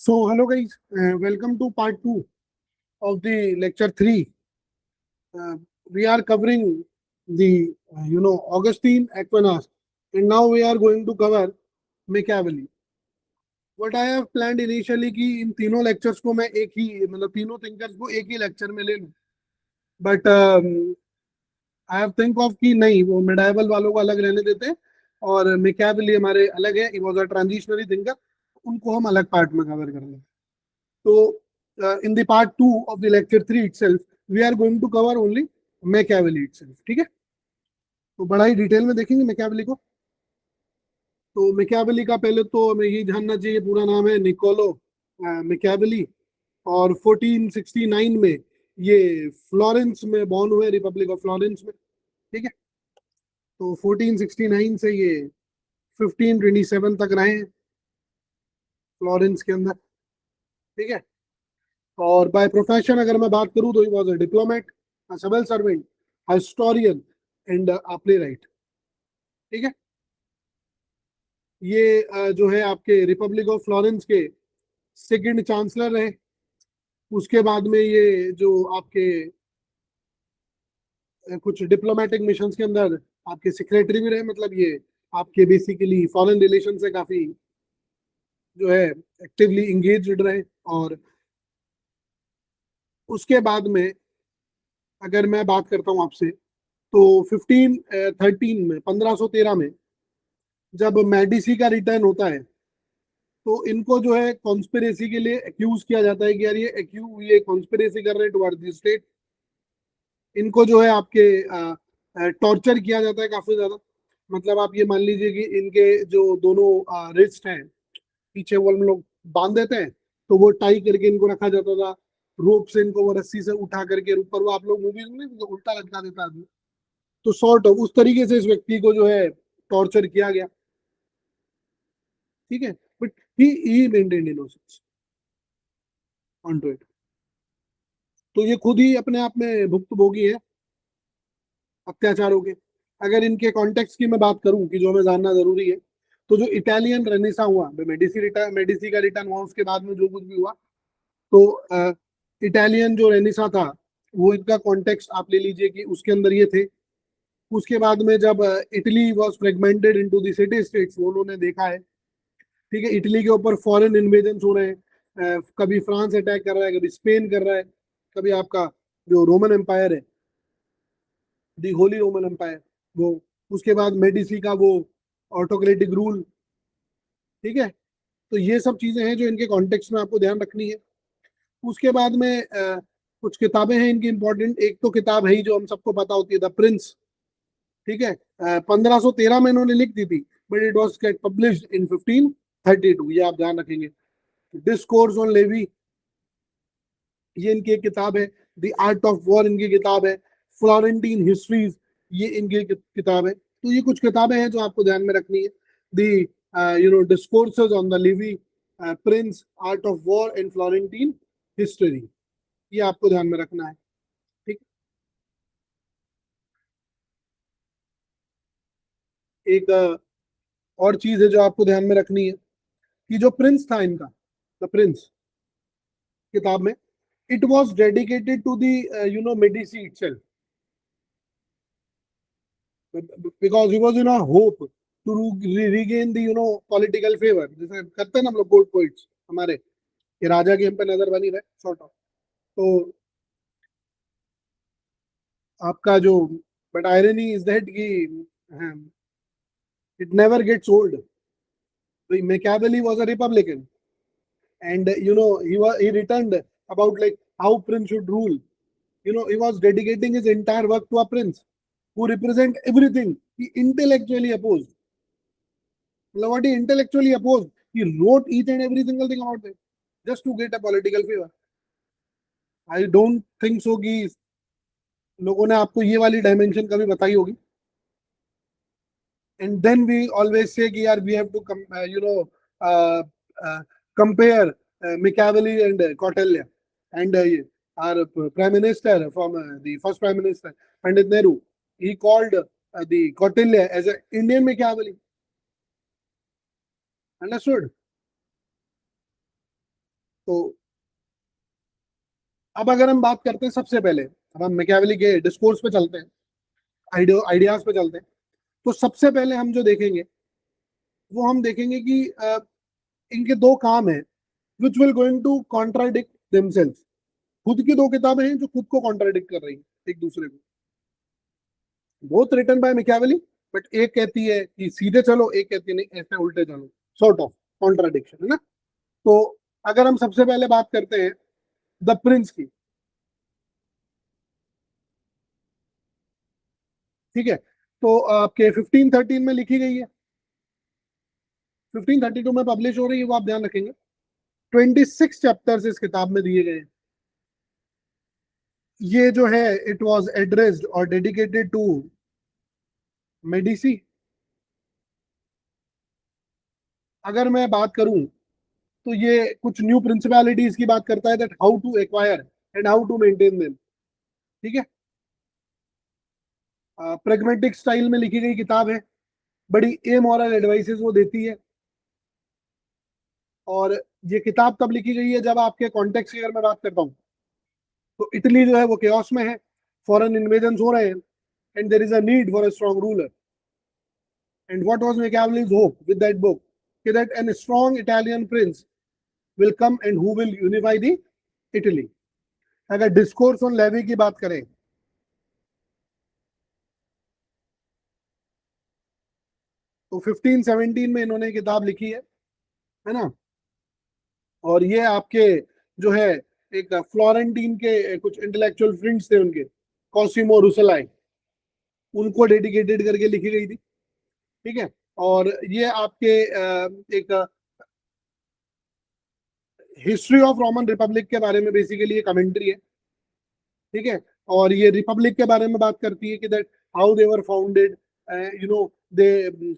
So, hello guys, welcome to part 2 of the lecture 3. Uh, we are covering the Augustine, Aquinas, and now we are going to cover Machiavelli. What I have planned initially कि इन तीनों lectures को मैं एक ही मतलब तीनों thinkers को एक ही lecture में ले लूं, but I have think of कि नहीं वो medieval वालों को अलग रहने देते हैं और Machiavelli हमारे अलग है. He was a transitionary thinker, उनको हम अलग part में cover करेंगे. So, in the part 2 of the lecture 3 itself, we are going to cover only Machiavelli itself. ठीक है, तो बड़ा ही डिटेल में देखेंगे Machiavelli को. तो Machiavelli का पहले तो हमें ये जानना चाहिए, पूरा नाम है निकोलो Machiavelli और 1469 में ये फ्लोरेंस में बॉर्न हुए, रिपब्लिक ऑफ फ्लोरेंस में. ठीक है, तो 1469 से ये 1527 तक रहे फ्लोरेंस के अंदर. ठीक है, और बाय प्रोफेशन अगर मैं बात करूं तो he was a diplomat, a civil servant, historian and a playwright. ठीक है, ये जो है आपके रिपब्लिक ऑफ फ्लोरेंस के सेकंड चांसलर रहे. उसके बाद में ये जो आपके कुछ डिप्लोमेटिक मिशन के अंदर आपके सेक्रेटरी भी रहे. मतलब ये आपके बेसिकली फॉरेन रिलेशन से काफी जो है एक्टिवली इंगेज्ड रहे. और उसके बाद में अगर मैं बात करता हूं आपसे तो 1513 में जब मेडिसी का रिटर्न होता है तो इनको जो है कॉन्स्पिरेसी के लिए एक्यूज किया जाता है कि यार ये कॉन्स्पिरेसी कर रहे हैं टुवर्ड द स्टेट. इनको जो है आपके टॉर्चर किया जाता है काफी ज्यादा. मतलब आप ये मान लीजिए कि इनके जो दोनों रिस्ट हैं पीछे वो हम लोग बांध देते हैं, तो वो टाई करके इनको रखा जाता था. रोप से इनको वो रस्सी से उठा करके ऊपर, वो आप लोग मूवीज में उल्टा लटका देता आदमी, तो सॉर्ट ऑफ उस तरीके से इस व्यक्ति को जो है टॉर्चर किया गया. ठीक है, but he maintained innocence on to it. तो ये खुद ही अपने आप में भुक्तभोगी है अत्याचारों के. अगर इनके कॉन्टेक्स्ट की मैं बात करूं कि जो हमें जानना जरूरी है, तो जो इटालियन रेनेसा हुआ, मेडिसी का रिटर्न हुआ, उसके बाद में जो कुछ भी हुआ, तो इटालियन जो रेनेसा था वो इनका कॉन्टेक्स्ट आप ले लीजिए कि उसके अंदर ये थे. उसके बाद में जब Italy was fragmented into the city states, वो उन्होंने देखा है. ठीक है, इटली के ऊपर फॉरेन इन्वेजन हो रहे हैं. कभी फ्रांस अटैक कर रहा है, कभी स्पेन कर रहा है, कभी आपका जो रोमन एम्पायर है, दी होली रोमन एम्पायर, वो. उसके बाद मेडिसी का वो ऑटोक्रेटिक रूल. ठीक है, तो ये सब चीजें हैं जो इनके कॉन्टेक्स्ट में आपको ध्यान रखनी है. उसके बाद में कुछ किताबें हैं इनकी इंपॉर्टेंट. एक तो किताब है ही जो हम सबको पता होती है, द प्रिंस. ठीक है, 1513 में इन्होंने लिख दी थी, but it was gate published in 1532. ये आप ध्यान रखेंगे. डिस्कोर्स ऑन लेवी, ये इनकी एक किताब है. द आर्ट ऑफ वॉर इनकी किताब है. फ्लोरेंटीन हिस्ट्रीज, ये इनकी किताब है. तो ये कुछ किताबें हैं जो आपको ध्यान में रखनी है. The discourses on the Livy, prince, art of war and Florentine history, ये आपको ध्यान में रखना है. ठीक, एक और चीज है जो आपको ध्यान में रखनी है कि जो प्रिंस था इनका, द प्रिंस किताब में, it was dedicated to the Medici itself, because he was hope to regain the political favor. जैसे करते हैं ना हम लोग कोर्ट पोइट्स हमारे, कि राजा की हम पे नजर बनी रहे, सॉर्ट ऑफ. तो आपका जो, बट आयरनी इज दैट कि it never gets old. Machiavelli was a Republican, and he returned about like how prince should rule. He was dedicating his entire work to a prince who represent everything he intellectually opposed. What he intellectually opposed, he wrote each and every single thing about it just to get a political favor. I don't think so कि लोगों ने आपको ये वाली dimension कभी बताई होगी. And then we always say कि यार we have to uh, uh, compare Machiavelli and Kautilya. And our prime minister from the first prime minister Pandit Nehru, he called the Kautilya as an Indian Machiavelli. Understood? तो अब अगर हम बात करते हैं सबसे पहले, अब हम मैकियावेली के डिस्कोर्स पे चलते हैं, आइडियाज पे चलते हैं। तो सबसे पहले हम जो देखेंगे वो हम देखेंगे कि इनके दो काम है which will going to contradict themselves. खुद की दो किताबें हैं जो खुद को कॉन्ट्राडिक्ट कर रही हैं एक दूसरे को, both written by Machiavelli, but एक कहती है कि सीधे चलो, एक कहती है नहीं ऐसे उल्टे चलो, सॉर्ट ऑफ कॉन्ट्राडिक्शन है ना। तो अगर हम सबसे पहले बात करते हैं द प्रिंस की, ठीक है, तो आपके 1513 में लिखी गई है, 1532 में पब्लिश हो रही है, वो आप ध्यान रखेंगे। 26 चैप्टर्स इस किताब में दिए गए हैं। ये जो है इट वाज एड्रेस्ड और डेडिकेटेड टू मेडिसी। अगर मैं बात करूं तो ये कुछ न्यू प्रिंसिपैलिटीज की बात करता है, that how to acquire and how to maintain them, ठीक है। प्रेगमेटिक स्टाइल में लिखी गई किताब है, बड़ी एमोरल एडवाइसेस वो देती है। और ये किताब तब लिखी गई है जब आपके कॉन्टेक्स्ट की अगर मैं बात करता हूँ तो इटली जो है वो केओस में है, फॉरेन इन्वेजन हो रहे हैं, and there is a need for a strong ruler. And what was Machiavelli's hope with that book, कि that an strong Italian prince will come and who will unify the Italy. अगर discourse on Livy की बात करें तो 1517 में इन्होंने किताब लिखी है ना। और ये आपके जो है एक फ्लोरेंटीन के कुछ इंटेलेक्चुअल फ्रेंड्स थे उनके, कॉसिमो रुसलाई, उनको डेडिकेटेड करके लिखी गई थी, ठीक है। और ये आपके एक हिस्ट्री ऑफ रोमन रिपब्लिक के बारे में बेसिकली ये कमेंट्री है, ठीक है। और ये रिपब्लिक के बारे में बात करती है कि that how they were founded, you know, they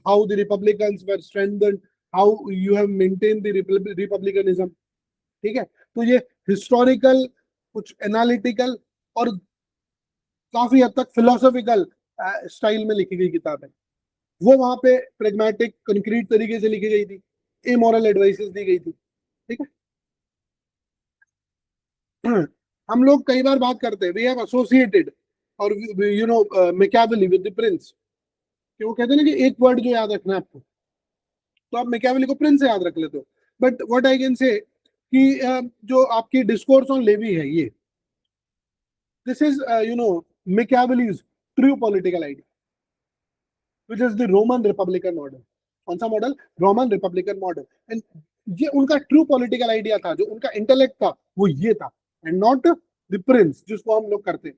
how the republicans were strengthened, how you have maintain the republicanism, ठीक है। तो ये हिस्टोरिकल, कुछ एनालिटिकल और काफी हद तक फिलोसॉफिकल स्टाइल में लिखी गई किताब है। वो वहां पे प्रेग्मेटिक कंक्रीट तरीके से लिखी गई थी, इमोरल एडवाइसेस दी गई थी, ठीक है। हम लोग कई बार बात करते हैं वी हैव एसोसिएटेड और you know Machiavelli with the Prince, कि वो कहते हैं ना कि एक वर्ड जो याद रखना है आपको, तो आप मैकियावेली को प्रिंस से याद रख लेते हो। But what I can say कि जो आपकी डिस्कोर्स ऑन लेवी है ये, this is you know Machiavelli's true political idea which is the Roman republican model. कौन सा model? Roman republican model. And ये उनका ट्रू पॉलिटिकल आइडिया था, जो उनका इंटेलेक्ट था वो ये था, एंड नॉट द प्रिंस जिसको हम लोग करते हैं।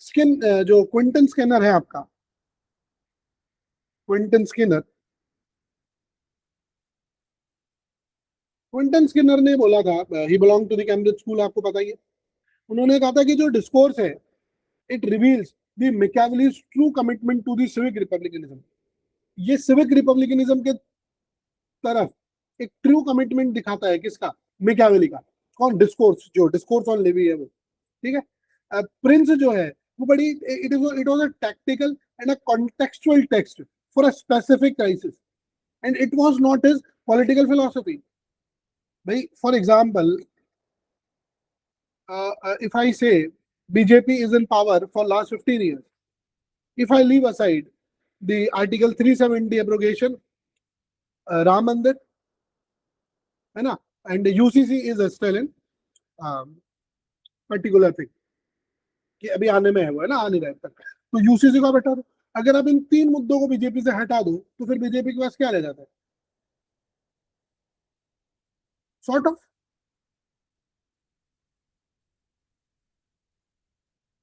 स्किन जो क्विंटन स्किनर है आपका, क्विंटन स्किनर, क्विंटन स्किनर ने बोला था, he belong to the Cambridge school, आपको पता ही है। उन्होंने कहा था कि जो डिस्कोर्स है it reveals the Machiavelli's true commitment to the civic republicanism. ये सिविक रिपब्लिकनिज्म के तरफ एक ट्रू कमिटमेंट दिखाता है, किसका? मैकियावेली का। कौन? डिस्कोर्स, जो डिस्कोर्स ऑन लेवी है वो, ठीक है। प्रिंस जो है वो बड़ी, it was a tactical and a contextual text for a specific crisis, and it was not his political philosophy. भाई for example, if I say BJP is in power for last 15 years, if I leave aside the Article 370 abrogation, Ram Mandir, है ना, and UCC is still in particular thing, कि अभी आने में है वो, है ना, आ नहीं रहा है तक, तो यूसीसी को बैठा दो। अगर आप इन तीन मुद्दों को बीजेपी से हटा दो तो फिर बीजेपी के पास क्या रह जाता है? Sort of,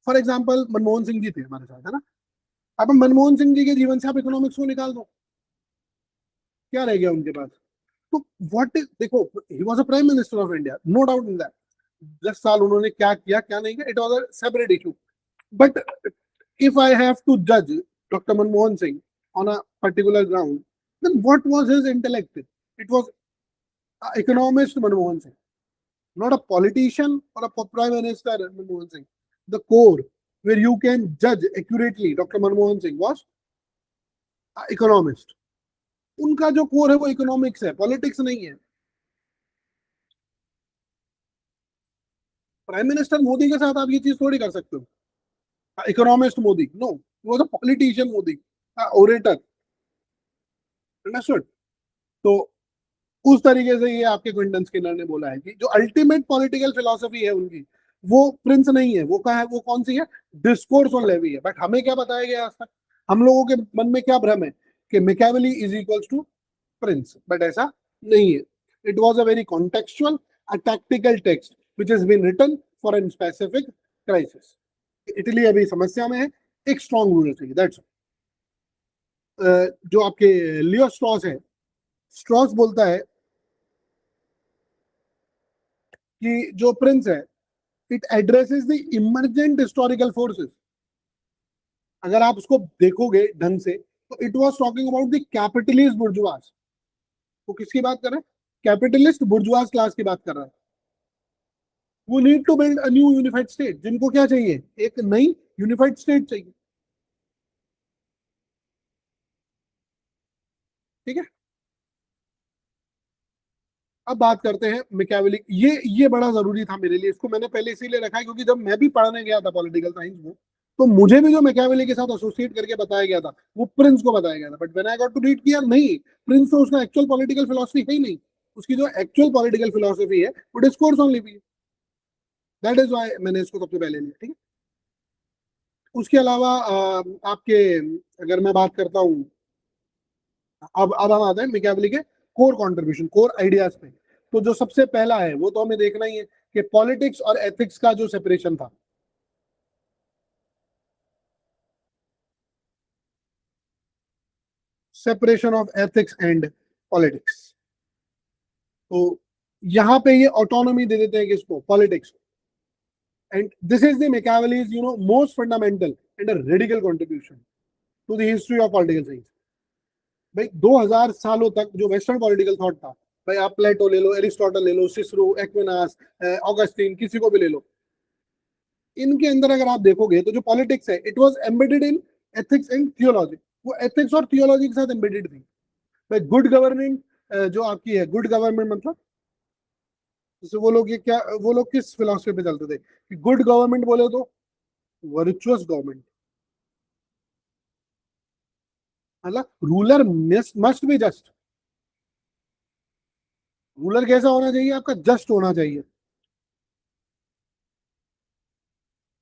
for example Manmohan Singh ji थे हमारे साथ, है ना। अब हम मनमोहन सिंह जी के जीवन से आप इकोनॉमिक्स को निकाल दो, क्या रह गया उनके पास? तो व्हाट इज, देखो, he was a prime minister of India, no doubt in that. 10 साल उन्होंने क्या किया क्या नहीं किया, it was a separate issue. But if I have to जज doctor Manmohan Singh on a particular ground, then what was his intellect? It was economist Manmohan Singh, not a politician or a prime minister Manmohan Singh. The core where you can judge accurately Dr. Manmohan Singh was economist. उनका जो core है वो economics है, politics नहीं है। Prime minister Modi के साथ आप ये चीज थोड़ी कर सकते हो। इकोनॉमिस्ट मोदी, नो, वो तो पॉलिटिशियन मोदी, ओरेटर, अंडरस्टूड। तो उस तरीके से ये आपके क्विंटन स्किनर ने बोला है कि जो अल्टीमेट पॉलिटिकल फिलोसफी है उनकी, वो प्रिंस नहीं है, वो क्या है, वो कौन सी है, डिस्कोर्स ऑन लेवी है। बट हमें क्या बताया गया आज तक, हम लोगों के मन में क्या भ्रम है कि Machiavelli is equals to prince, but ऐसा नहीं है। It was a very contextual, a tactical text which has been written for an specific crisis. Italy अभी समस्या में है, एक स्ट्रॉन्ग रूलर चाहिए, दैट्स। जो आपके लियो स्ट्रॉस है, स्ट्रॉस बोलता है कि जो प्रिंस है, it addresses the emergent historical forces. अगर आप उसको देखोगे ढंग से तो it was talking about the capitalist bourgeois. वो किसकी बात कर रहा है, कैपिटलिस्ट बुर्जुआस क्लास की बात कर रहा है। वो need to build a new unified state, जिनको क्या चाहिए, एक नई यूनिफाइड स्टेट चाहिए। ठीक है, अब बात करते हैं मैकियावेली। ये बड़ा जरूरी था मेरे लिए, इसको मैंने पहले इसीलिए रखा है क्योंकि जब मैं भी पढ़ने गया था पॉलिटिकल साइंस में, तो मुझे भी जो मैकियावेली के साथ एसोसिएट करके बताया गया था वो प्रिंस को बताया गया था। But when I got to read किया, नहीं, प्रिंस तो उसका एक्चुअल पॉलिटिकल फिलोसफी है ही नहीं। उसकी जो एक्चुअल पॉलिटिकल फिलोसफी है वो डिस्कोर्स ऑन लिवी है। दैट इज व्हाई मैंने इसको सबसे पहले लिया। ठीक है, उसके अलावा आपके, अगर मैं बात करता हूँ, अब हम आते हैं मैकियावेली के कोर कंट्रीब्यूशन, कोर आइडियाज पे। तो जो सबसे पहला है वो तो हमें देखना ही है कि पॉलिटिक्स और एथिक्स का जो सेपरेशन था। Separation of ethics and politics. तो यहाँ पे ये ऑटोनॉमी दे देते हैं किसको, politics. And this is the Machiavelli's most fundamental and a radical contribution to the history of political science. भाई 2000 सालों तक जो वेस्टर्न पॉलिटिकल थॉट था, भाई आप प्लेटो ले लो, एरिस्टोटल ले लो, सिसरो, एक्विनास, ऑगस्टीन, किसी को भी ले लो, इनके अंदर अगर आप देखोगे तो जो पॉलिटिक्स है it was embedded in ethics and theology. वो एथिक्स और थियोलॉजी के साथ एम्बेडेड थी। भाई गुड गवर्निंग, जो आपकी है गुड गवर्नमेंट मतलब, जैसे वो लोग ये क्या, वो लोग किस फिलोसफी पे चलते थे कि गुड गवर्नमेंट बोले तो वर्चुअस गवर्नमेंट, मतलब ruler must be just. Ruler कैसा होना चाहिए, आपका जस्ट होना चाहिए।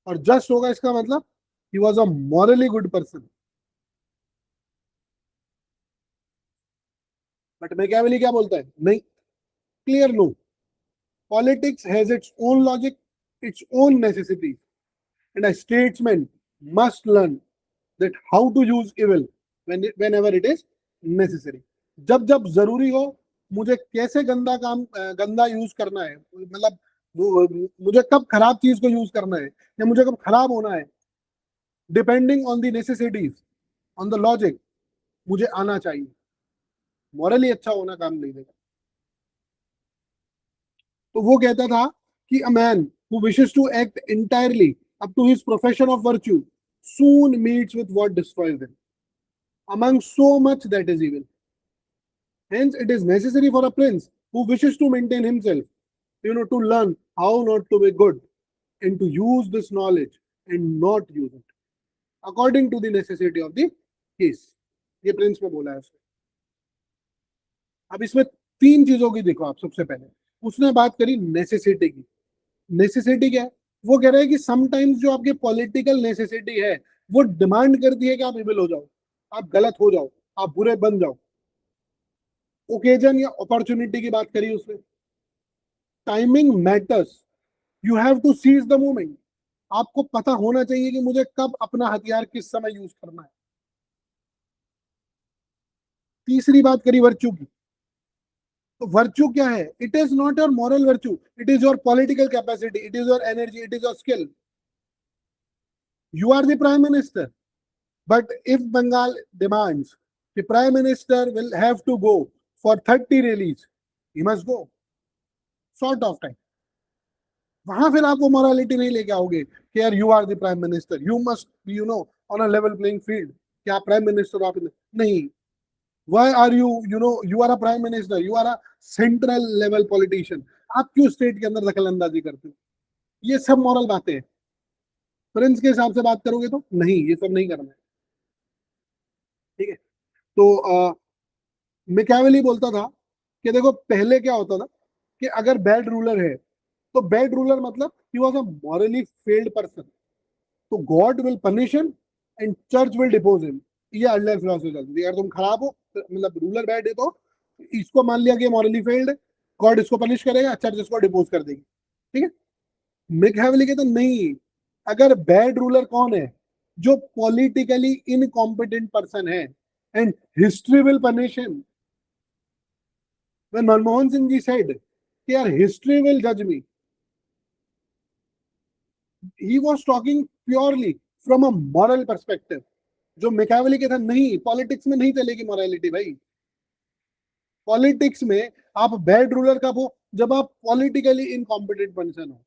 और जस्ट होगा इसका मतलब he was a morally good person. But Machiavelli क्या बोलता है, नहीं, clear no, politics has its own logic, its own necessity, and a statesman must learn that how to use evil whenever it is necessary। जब जब जरूरी हो, मुझे कैसे गंदा काम, गंदा यूज करना है, मतलब वो मुझे कब खराब चीज को यूज करना है या मुझे कब खराब होना है, depending on the necessities, on the logic, मुझे आना चाहिए। मॉरली अच्छा होना काम नहीं देगा। तो वो कहता था कि a man who wishes to act entirely up to his profession of virtue soon meets with what destroys him among so much that is evil. Hence, it is necessary for a prince who wishes to maintain himself, to learn how not to be good and to use this knowledge and not use it according to the necessity of the case। ये Prince में बोला है उसने। अब इसमें तीन चीजों की देखो आप। सबसे पहले उसने बात करी नेसेसिटी की। नेसेसिटी क्या है, वो कह रहा है कि समटाइम्स जो आपके पॉलिटिकल नेसेसिटी है वो डिमांड करती है कि आप इविल हो जाओ, आप गलत हो जाओ, आप बुरे बन जाओ। ओकेजन या अपॉर्चुनिटी की बात करी उसने। Timing matters, you have to seize the moment. आपको पता होना चाहिए कि मुझे कब अपना हथियार किस समय यूज करना है। तीसरी बात करी वर्च्यू की। तो वर्च्यू क्या है, it is not your moral virtue, it is your political capacity, it is your energy, it is your skill. You are the prime minister, but if Bengal demands the prime minister will have to go for 30 rallies, he must go, sort of time। वहां फिर आप वो morality नहीं लेके आओगे कि यार you are the prime minister, you must on a level playing field, कि आप प्राइम मिनिस्टर आप नहीं। Why are you are a prime minister, you are a central level politician, आप क्यों स्टेट के अंदर दखल अंदाजी करते हो। ये सब मॉरल बातें हैं। प्रिंस के हिसाब से बात करोगे तो नहीं, ये सब नहीं करना है। ठीक है। तो मिकावेली बोलता था कि देखो पहले क्या होता था कि अगर बैड रूलर है तो बैड रूलर मतलब he was a morally failed person, तो God will punish him and church will depose him. ये अर्लियर फिलोसफी चलती थी। अगर तुम खराब हो, मतलब रूलर बैड है, तो इसको मान लिया कि मॉरली फेल्ड है, गॉड इसको पनिश करेगा, चर्च इसको डिपोज कर देगी। ठीक है। मैकियावेली कहता नहीं, अगर बैड रूलर कौन है, जो पॉलिटिकली इनकॉम्पिटेंट पर्सन है, and history will punish him. When Manmohan Singh ji said कि यार हिस्ट्री विल जज me, he was talking purely from a moral perspective. जो मैकियावेली के था नहीं, पॉलिटिक्स में नहीं चलेगी मॉरलिटी भाई। पॉलिटिक्स में आप बैड रूलर कब हो, जब आप पॉलिटिकली इनकॉम्पिटेंट पर्सन हो।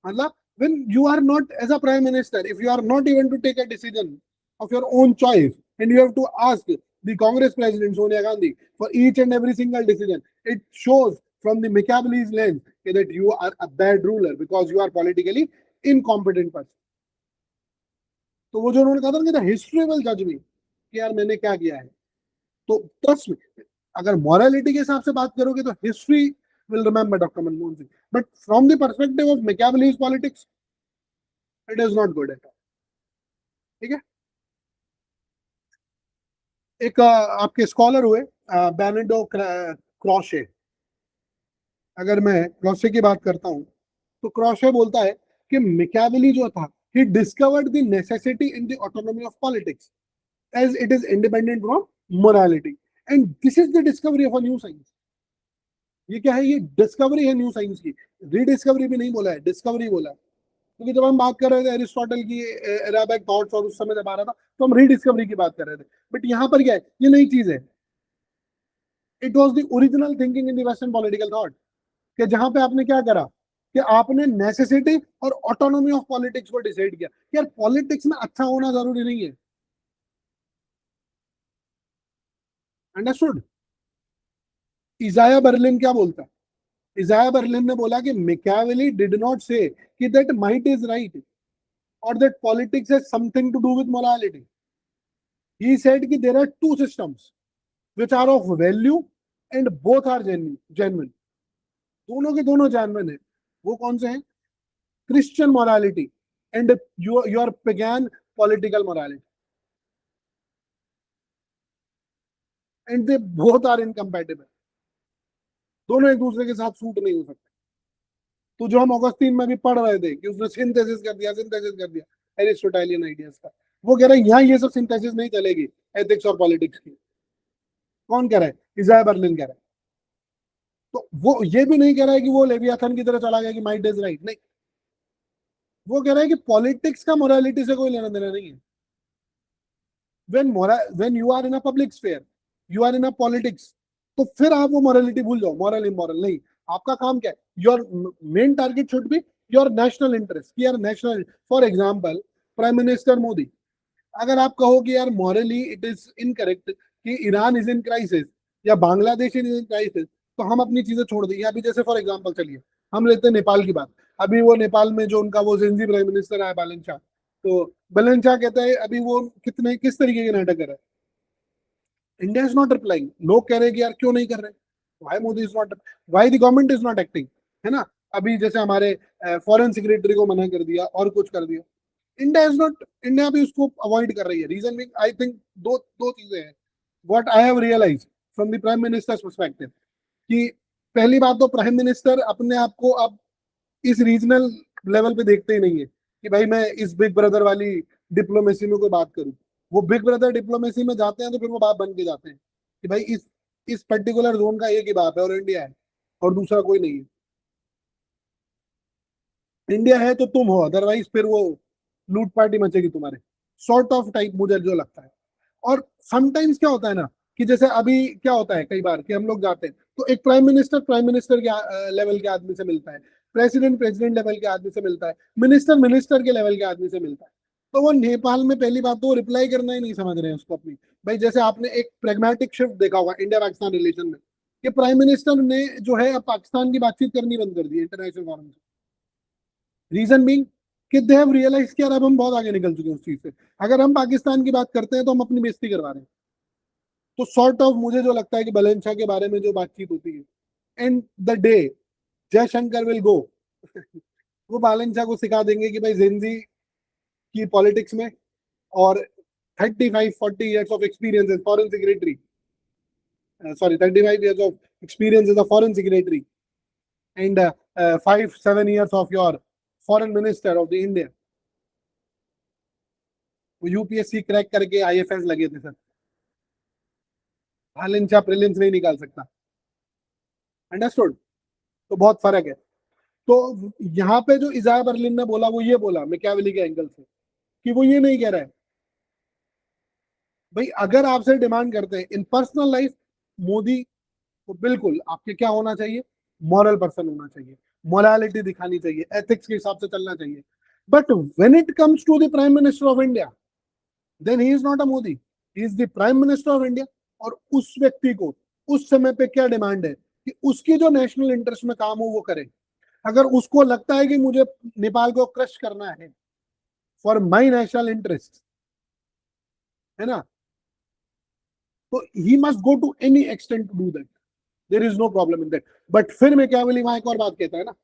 मतलब when you are not as a prime minister, if you are not even to take a decision of your own choice, and you have to ask the Congress president Sonia Gandhi for each and every single decision, it shows from the Machiavelli's lens that you are a bad ruler because you are politically incompetent person. तो वो जो उन्होंने कहा था ना, history will जज मी, कि यार मैंने क्या किया है। तो ट्रस्ट में, अगर मॉरलिटी के हिसाब से बात करोगे तो history will remember doctor Manmohan Singh, but from the perspective of Machiavelli's politics it is not good at all. ठीक है। एक आपके स्कॉलर हुए बेनेडो क्रॉशे। अगर मैं क्रॉशे की बात करता हूं तो क्रॉशे बोलता है कि मैकियावेली जो था, he discovered the necessity in the autonomy of politics as it is independent from morality, and this is the discovery of a new science. ये क्या है, ये डिस्कवरी है न्यू साइंस की। रीडिस्कवरी भी नहीं बोला है, डिस्कवरी बोला है। क्योंकि जब हम बात कर रहे थे एरिस्टोटल की अरेबिक थॉट्स, और उस समय जब आ रहा था तो हम रीडिस्कवरी की बात कर रहे थे। बट यहाँ पर क्या है, ये नई चीज है। It was the original thinking in the western political thought, कि जहां पे आपने क्या करा कि आपने नेसेसिटी और ऑटोनॉमी ऑफ पॉलिटिक्स को डिसाइड किया कि यार पॉलिटिक्स में अच्छा होना जरूरी नहीं है। अंडरस्टूड। इजाया बर्लिन क्या बोलता है, इजाया बर्लिन ने बोला कि मैकियावेली डिड नॉट से कि that might is right or that politics has something to do with morality. He said कि there are two systems which are of value and both are genuine. दोनों के दोनों genuine है। वो कौन से हैं? Christian morality and your pagan political morality, and they both are incompatible. दोनों एक दूसरे के साथ सूट नहीं हो सकते। तो जो हम ऑगस्टीन में भी पढ़ रहे थे कि उसने सिंथेसिस कर दिया एरिस्टोटेलियन आइडियाज का, वो कह रहे हैं यहाँ ये सब सिंथेसिस नहीं चलेगी एथिक्स और पॉलिटिक्स की। कौन कह रहा है? इजाया बर्लिन कह रहा है। तो वो ये भी नहीं कह रहा है कि वो लेवियाथन की तरह चला गया कि माइट इज राइट, नहीं। वो कह रहा है कि पॉलिटिक्स का मोरालिटी से कोई लेना देना नहीं है। When you are in a public sphere, you are in a politics, तो फिर आप वो मोरालिटी भूल जाओ, मॉरल इमोरल नहीं। आपका काम क्या है? Your main target should be your national interest, यार national. For example prime minister Modi, अगर आप कहो कि यार मॉरली इट इज इनकरेक्ट कि ईरान इज इन क्राइसिस या बांग्लादेश इज इन क्राइसिस, तो हम अपनी चीजें छोड़ देंगे। अभी जैसे फॉर एग्जांपल चलिए हम लेते हैं नेपाल की बात। अभी वो नेपाल में जो उनका वो जेनजी प्राइम मिनिस्टर है बालन शाह, तो बालन शाह कहता है अभी वो कितने किस तरीके के नाटक कर रहा है। India is not replying. लोग कह रहे हैं कि यार क्यों नहीं कर रहे, why Modi is not, why the government is not acting, है ना। अभी जैसे हमारे फॉरेन सेक्रेटरी को मना कर दिया और कुछ कर दिया। इंडिया इज नॉट, इंडिया भी उसको अवॉइड कर रही है। रीजन भी आई थिंक दो दो चीजें हैं what I have realise from the prime minister's perspective. कि पहली बात तो प्राइम मिनिस्टर अपने आप को अब इस रीजनल लेवल पे देखते ही नहीं है कि भाई मैं इस बिग ब्रदर वाली डिप्लोमेसी में कोई बात करूं। वो बिग ब्रदर डिप्लोमेसी में जाते हैं तो फिर वो बाप बन के जाते हैं कि भाई इस पर्टिकुलर जोन का एक ही बाप है और इंडिया है और दूसरा कोई नहीं है। इंडिया है तो तुम हो, अदरवाइज फिर वो लूट पार्टी मचेगी तुम्हारे, सॉर्ट ऑफ टाइप मुझे जो लगता है। और समटाइम्स क्या होता है ना कि जैसे अभी क्या होता है कई बार कि हम लोग जाते हैं तो एक प्राइम मिनिस्टर के लेवल के आदमी से मिलता है, प्रेसिडेंट लेवल के आदमी से मिलता है, मिनिस्टर के लेवल के आदमी से मिलता है। तो वो नेपाल में पहली बात तो वो रिप्लाई करना ही नहीं समझ रहे हैं उसको अपनी। भाई जैसे आपने एक प्रेगमेटिक शिफ्ट देखा होगा इंडिया पाकिस्तान रिलेशन में, कि प्राइम मिनिस्टर ने जो है अब पाकिस्तान की बातचीत करनी बंद कर दी इंटरनेशनल फोरम से। रीजन बीइंग कि दे हैव रियलाइज कि यार अब हम बहुत आगे निकल चुके हैं उस चीज से। अगर हम पाकिस्तान की बात करते हैं तो हम अपनी बेइज्जती करवा रहे हैं। तो सॉर्ट ऑफ मुझे जो लगता है कि बलेंसा के बारे में जो बातचीत होती है, and the day Jaishankar will go वो बालेंसा को सिखा देंगे कि भाई जेनजी की पॉलिटिक्स में, और 35-40 years of experience as foreign secretary, sorry, 35 years of experience as a foreign secretary, and 5-7 years of your foreign minister of the India. वो यूपीएससी क्रैक करके आईएफएस लगे थे सर। हालेंसा प्रीलिम्स नहीं निकाल सकता। अंडरस्टूड? तो बहुत फर्क है। तो यहाँ पे जो इजाया बर्लिन ने बोला वो ये बोला मैकियावेली के एंगल से, कि वो ये नहीं कह रहा है भाई अगर आपसे डिमांड करते हैं इन पर्सनल लाइफ, मोदी को बिल्कुल आपके क्या होना चाहिए, मॉरल पर्सन होना चाहिए, मोरालिटी दिखानी चाहिए, एथिक्स के हिसाब से चलना चाहिए। But when it comes to the prime minister of India, then he is not a Modi, he is the prime minister of India. और उस व्यक्ति को उस समय पे क्या डिमांड है कि उसकी जो नेशनल इंटरेस्ट में काम हो वो करे। अगर उसको लगता है कि मुझे नेपाल को क्रश करना है फॉर माई नेशनल इंटरेस्ट, है ना, तो he must go to any extent to do that, there is no problem in that. But फिर मैकियावेली वहां एक और बात कहता है ना,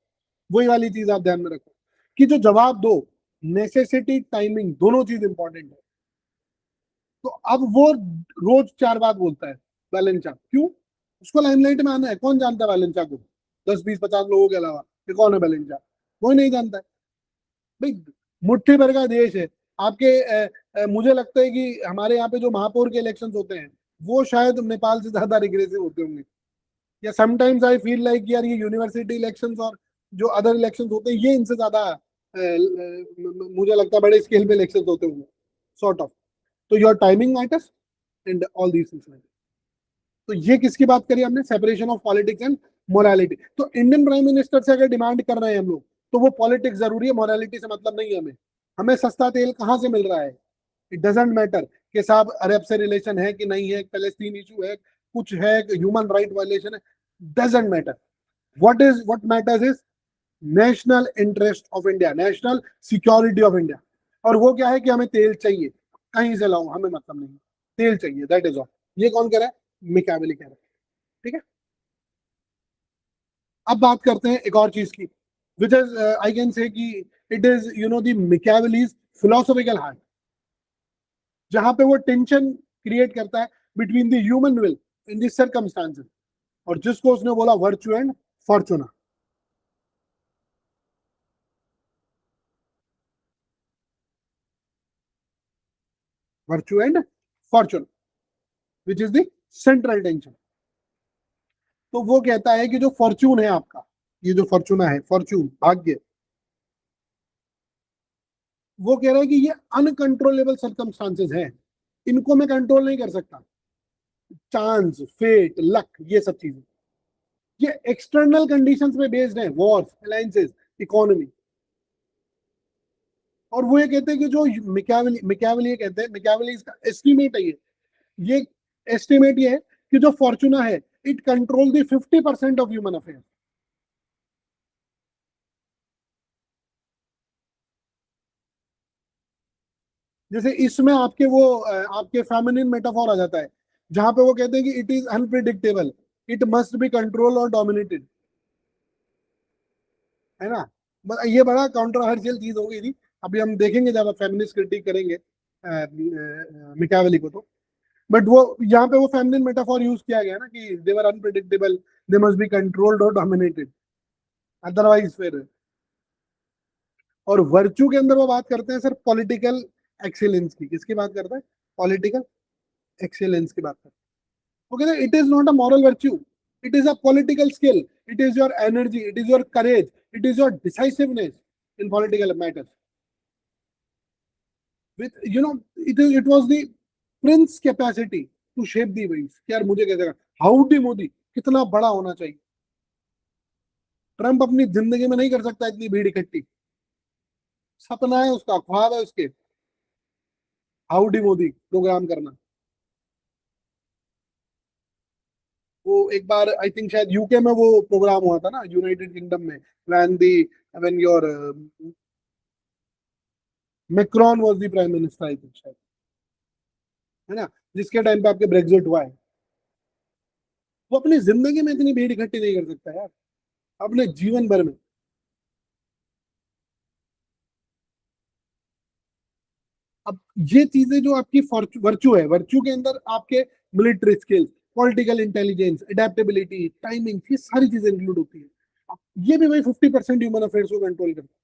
वही वाली चीज आप ध्यान में रखो कि जो जवाब दो, नेसेसिटी टाइमिंग दोनों चीज इंपॉर्टेंट है। तो अब वो रोज 4 बात बोलता है वैलेंचा, क्यों? उसको लाइमलाइट में आना है। कौन जानता है वैलेंचा को 10-20-50 लोगों के अलावा? ये कौन है वैलेंचा? कोई नहीं जानता है भाई। मुट्ठी भर का देश है आपके। मुझे लगता है कि हमारे यहाँ पे जो महापौर के इलेक्शंस होते हैं वो शायद नेपाल से ज्यादा रिग्रेसिव होते होंगे। या समटाइम्स आई फील लाइक यार ये यूनिवर्सिटी इलेक्शंस और जो अदर इलेक्शंस होते हैं ये इनसे ज्यादा मुझे लगता है बड़े स्केल पे इलेक्शंस होते होंगे, सॉर्ट ऑफ। तो your timing matters and all these things matter. तो ये किसकी बात करी हमने? Separation of politics and morality. तो इंडियन प्राइम मिनिस्टर से अगर डिमांड कर रहे हैं हम लोग, तो वो पॉलिटिक्स जरूरी है, मोरालिटी से मतलब नहीं है हमें। हमें सस्ता तेल कहाँ से मिल रहा है, इट डजेंट मैटर कि साहब अरब से रिलेशन है कि नहीं है, पैलेस्टीन इशू है, कुछ है, ह्यूमन राइट वायलेशन है, doesn't matter. What matters is national interest of India, national security of India. और वो क्या है कि हमें तेल चाहिए, कहीं से लाऊं हमें मतलब नहीं, तेल चाहिए, दैट इज ऑल। ये कौन कह रहा है? मैकियावेली कह रहा है। ठीक है। अब बात करते हैं एक और चीज की, which is I can say कि it is the Machiavelli's philosophical heart, जहां पे वो टेंशन क्रिएट करता है between the human will in this circumstances, और जिसको उसने बोला virtue and fortuna. Virtue and fortuna which is the central tension. तो वो कहता है कि जो फॉर्चून है आपका, ये जो फॉर्चूना है, फॉर्चून भाग्य, वो कह रहा है कि ये अनकंट्रोलेबल सर्कमस्टांसेस हैं, इनको मैं कंट्रोल नहीं कर सकता। चांस, फेट, लक, ये सब चीजें ये एक्सटर्नल कंडीशंस पे बेस्ड है, वॉर्स, अलायंसेस, इकोनॉमी। और वो ये कहते हैं कि जो मैकियावेली ये कहते हैं, मैकियावेली इसका एस्टिमेट है, ये एस्टिमेट ये है कि जो फॉर्चूना है it control the 50% of human affair. जैसे इसमें आपके वो आपके फेमिनिन मेटाफॉर आ जाता है, जहां पे वो कहते हैं कि it is unpredictable, it must B control और डोमिनेटेड, है ना। ये बड़ा कंट्रोवर्शियल चीज हो गई थी। अभी हम देखेंगे जब फेमिनिस्ट क्रिटिक करेंगे मिकावेली को। तो बट वो यहाँ पे वो फेमिनिन मेटाफॉर यूज किया गया ना कि they were unpredictable, they must be controlled और डोमिनेटेड, अदरवाइज फिर। और वर्च्यू के अंदर वो बात करते हैं सर पॉलिटिकल एक्सीलेंस की। किसकी बात करते हैं? पॉलिटिकल एक्सीलेंस की बात करते हैं। वो कहते हैं it is not a moral virtue, it is a political skill, it is your energy, it is your courage, it is your decisiveness in political matters. With it was the prince capacity to shape the wings. यार मुझे कैसे, howdy Modi कितना बड़ा होना चाहिए, Trump अपनी जिंदगी में नहीं कर सकता इतनी भीड़ इकट्ठी। सपना है उसका, ख्वाब है उसके, हाउडी मोदी प्रोग्राम करना। वो एक बार आई थिंक शायद यूके में वो प्रोग्राम हुआ था ना, यूनाइटेड किंगडम में, when the when your Macron was the prime minister I think शायद, है ना, जिसके टाइम पे आपके ब्रेग्जिट हुआ है। वो अपनी जिंदगी में इतनी भीड़ इकट्ठी नहीं कर सकता यार, अपने जीवन भर में। अब ये चीजें जो आपकी वर्चू है, वर्चू के अंदर आपके military skills, political intelligence, adaptability, timing, ये सारी चीजें इंक्लूड होती है। अब ये भी भाई 50% ह्यूमन अफेयर्स को कंट्रोल करता है।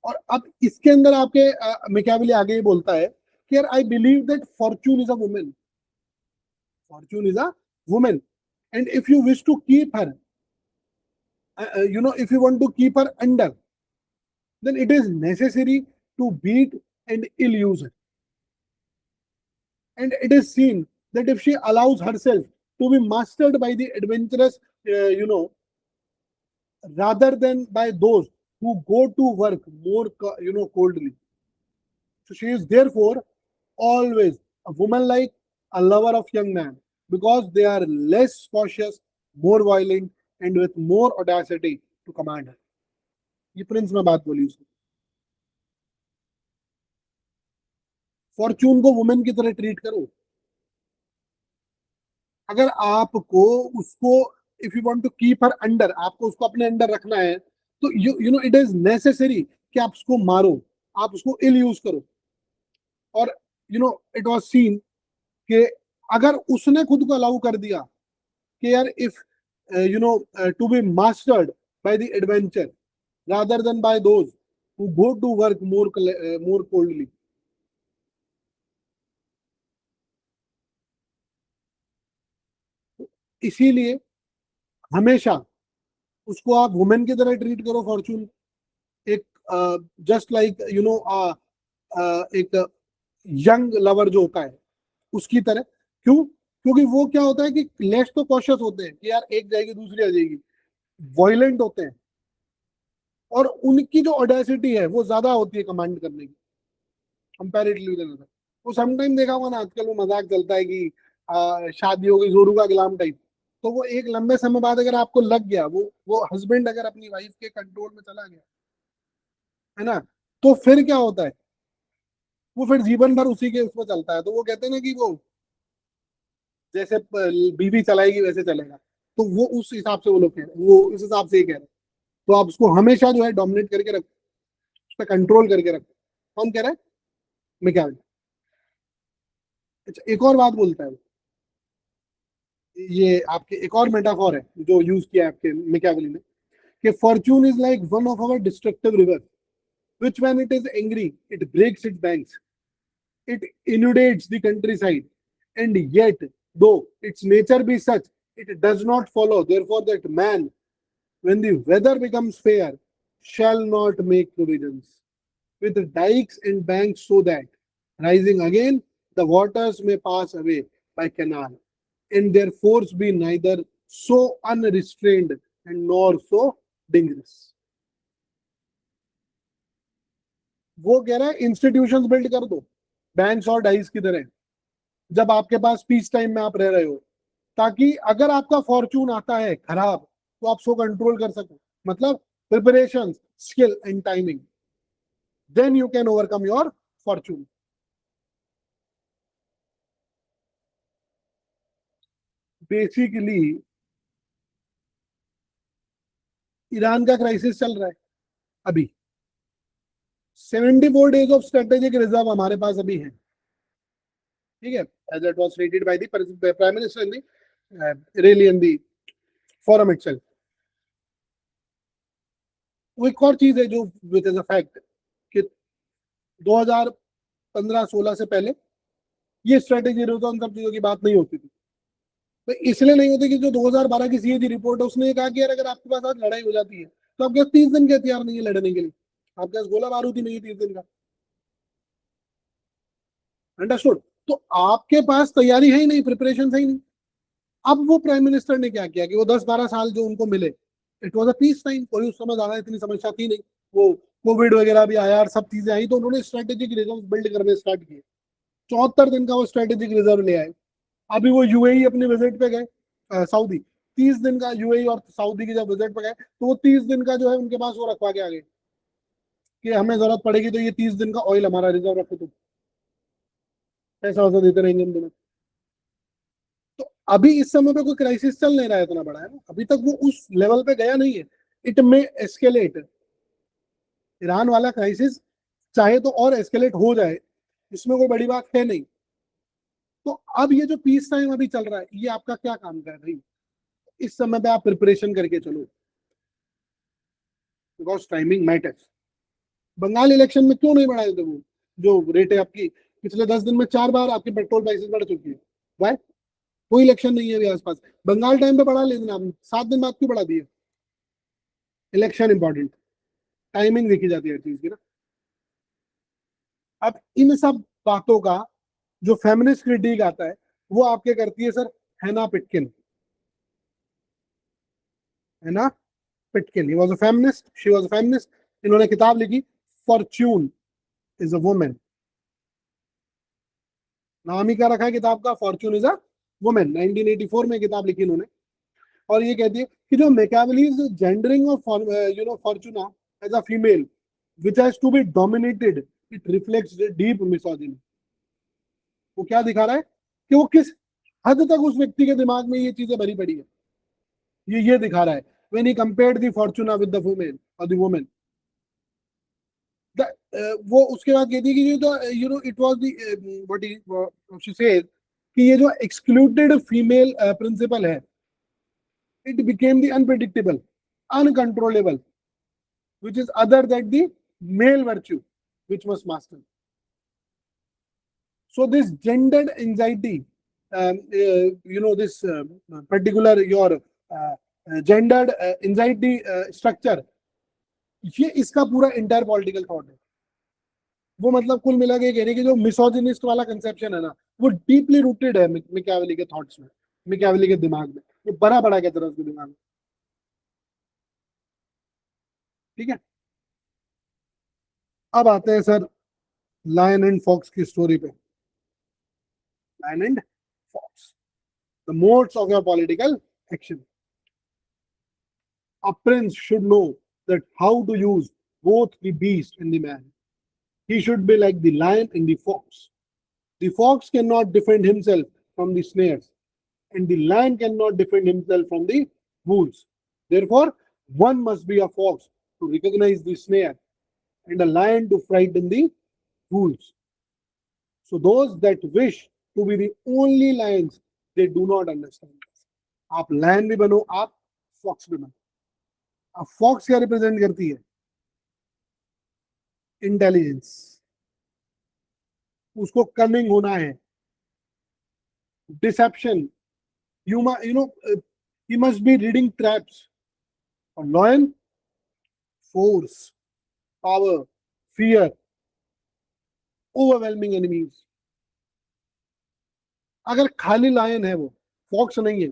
और अब इसके अंदर आपके मैकियावेली आगे ही बोलता है कि यार I believe that fortune is a woman, fortune is a woman, and if you wish to keep her, if you want to keep her under, then it is necessary to beat and ill use her. And it is seen that if she allows herself to be mastered by the adventurous, rather than by those who go to work more, coldly. So she is therefore always a woman like a lover of young men, because they are less cautious, more violent, and with more audacity to command her. ये Prince में बात बोली उसने। Fortune को women की तरह treat करो। अगर आपको उसको, if you want to keep her under, आपको उसको अपने अंडर रखना है, तो you know it is necessary कि आप उसको मारो, आप उसको इल यूज करो। और इट वाज सीन कि अगर उसने खुद को अलाउ कर दिया कि यार if to be mastered by the adventure rather than by those who go to work more coldly, इसीलिए हमेशा उसको आप वुमेन की तरह ट्रीट करो फॉर्चून, एक जस्ट लाइक एक यंग लवर जो होता है उसकी तरह। क्यों? क्योंकि वो क्या होता है कि लेस तो कॉशियस होते हैं कि यार एक जाएगी दूसरी आ जाएगी, वॉयलेंट होते हैं, और उनकी जो ऑडेसिटी है वो ज्यादा होती है कमांड करने की कंपैरेटिवली विद अदर। वो समटाइम देखा होगा ना, आजकल वो मजाक चलता है कि शादी हो गई जोरू का गुलाम टाइप। तो वो एक लंबे समय बाद अगर आपको लग गया, वो हस्बैंड अगर अपनी वाइफ के कंट्रोल में चला गया, है ना, तो फिर क्या होता है, वो फिर जीवन भर उसी के उसमें चलता है। तो वो कहते हैं ना कि वो जैसे बीवी चलाएगी वैसे चलेगा। तो वो उस हिसाब से वो लोग कह रहे हैं, वो उस हिसाब से ही कह रहे हैं। तो आप उसको हमेशा जो है डोमिनेट करके रखो, उस पर कंट्रोल करके रखो। कौन कह रहा है? मैं क्या, अच्छा एक और बात बोलता है वो, ये आपके एक और मेटाफॉर है जो यूज किया है आपके मैकियावेली ने, कि fortune is like one of our destructive river which when it is angry it breaks its banks, it inundates the countryside, and yet though its nature be such, it does not follow therefore that man, when the weather becomes fair, shall not make provisions with dikes and banks, so that rising again the waters may pass away by canal, and their force be neither so unrestrained and nor so dangerous. वो कह रहा है institutions build कर दो banks और dice की तरह, जब आपके पास पीस टाइम में आप रह रहे हो, ताकि अगर आपका फॉर्चून आता है खराब तो आप सो कंट्रोल कर सको। मतलब preparation, skill and timing, then you can overcome your fortune. Basically Iran का क्राइसिस चल रहा है अभी, 74 days ऑफ स्ट्रेटेजिक रिजर्व हमारे पास अभी है, ठीक है, as it was stated by the prime minister in the rally in the forum itself. वो एक और चीज है जो विच इज अ फैक्ट कि 2015-16 से पहले ये स्ट्रेटेजी रिजर्व उन सब चीजों की बात नहीं होती थी। तो इसलिए नहीं होती कि जो 2012 की सीएजी रिपोर्ट है उसने कहा कि यार अगर आपके पास आज लड़ाई हो जाती है तो आपके पास 30 दिन के हथियार नहीं है लड़ने के लिए, आपके पास गोला बारूद ही नहीं है 30 दिन का। अंडरस्टूड? तो आपके पास तैयारी है ही नहीं, प्रिपरेशन है ही नहीं। अब वो प्राइम मिनिस्टर ने क्या किया कि वो 10-12 साल जो उनको मिले, it was a peace time, कोई उस समय ज्यादा इतनी समस्या थी नहीं, वो कोविड वगैरह भी आया और सब चीजें आई, तो उन्होंने स्ट्रेटेजिक रिजर्व बिल्ड करने स्टार्ट किए। 74 दिन का वो स्ट्रेटेजिक रिजर्व ले आए। अभी वो यूएई अपने विजिट पे गए, सऊदी, 30 दिन का यूएई और सऊदी की जब विजिट पे गए तो वो 30 दिन का जो है उनके पास वो रखवा के आ गए, कि हमें जरूरत पड़ेगी तो ये 30 दिन का ऑयल हमारा रिजर्व रखो, तुम पैसा वैसा देते रहेंगे हम तुम्हें। तो अभी इस समय पे कोई क्राइसिस चल नहीं रहा है इतना बड़ा, है ना, अभी तक वो उस लेवल पे गया नहीं है। इट मे एस्केलेट, ईरान वाला क्राइसिस चाहे तो और एस्केलेट हो जाए, इसमें कोई बड़ी बात है नहीं। तो अब ये जो पीस टाइम अभी चल रहा है, ये आपका क्या काम कर रही है, इस समय पे आप प्रिपरेशन करके चलो, because timing matters. Bengal election में क्यों नहीं बढ़ाए थे वो जो रेट है आपकी, पिछले 10 दिन में 4 बार आपकी पेट्रोल प्राइसेस बढ़ चुकी है। वाई? कोई इलेक्शन नहीं है अभी आसपास, बंगाल टाइम पे बढ़ा लेना, आपने 7 दिन बाद क्यों बढ़ा दिए? इलेक्शन इंपॉर्टेंट, टाइमिंग देखी जाती है हर चीज की ना। अब इन सब बातों का जो फेमिनिस्ट क्रिटिक आता है, वो आपके करती है sir Hanna Pitkin. Hanna Pitkin, he was a feminist, she was a feminist. इन्होंने किताब लिखी, फॉर्च्यून इज अ वुमेन। नाम ही क्या रखा है किताब का, फॉर्च्यून इज अ वुमेन। 1984 में किताब लिखी इन्होंने, और ये कहती है कि जो Machiavelli's gendering of fortuna as a female which has to be dominated, it reflects the deep misogyny। वो क्या दिखा रहा है कि वो किस हद तक उस व्यक्ति के दिमाग में ये चीजें भरी पड़ी है, ये दिखा रहा है। when he compared the fortuna with the woman or the woman, वो उसके बाद कहती है कि ये तो it was the what she said, कि ये जो एक्सक्लूडेड फीमेल प्रिंसिपल है, it became the unpredictable, uncontrollable, which is other than the male virtue which was mastered. So this gendered anxiety, this particular your gendered anxiety structure, ये इसका पूरा entire political thought है। वो मतलब कुल मिला के कह रही है कि जो मिसोजिनिस्ट वाला कंसेप्शन है ना, वो डीपली रूटेड है मैकियावेली के थॉट्स में, मैकियावेली के दिमाग में, वो बड़ा बड़ा कहता है उसके दिमाग में। ठीक है, अब आते हैं सर लायन एंड फॉक्स की स्टोरी पे। Lion and fox, the modes of your political action. A prince should know that how to use both the beast and the man. He should be like the lion and the fox. The fox cannot defend himself from the snares, and the lion cannot defend himself from the wolves. Therefore, one must be a fox to recognize the snare, and a lion to frighten the wolves. So those that wish to be the only lions, they do not understand this. आप lion भी बनो, आप fox भी बनो। अब fox क्या represent करती है? इंटेलिजेंस, उसको कनिंग होना है, deception, he must be reading traps. और lion, force, power, fear, overwhelming enemies. अगर खाली लायन है वो, फॉक्स नहीं है,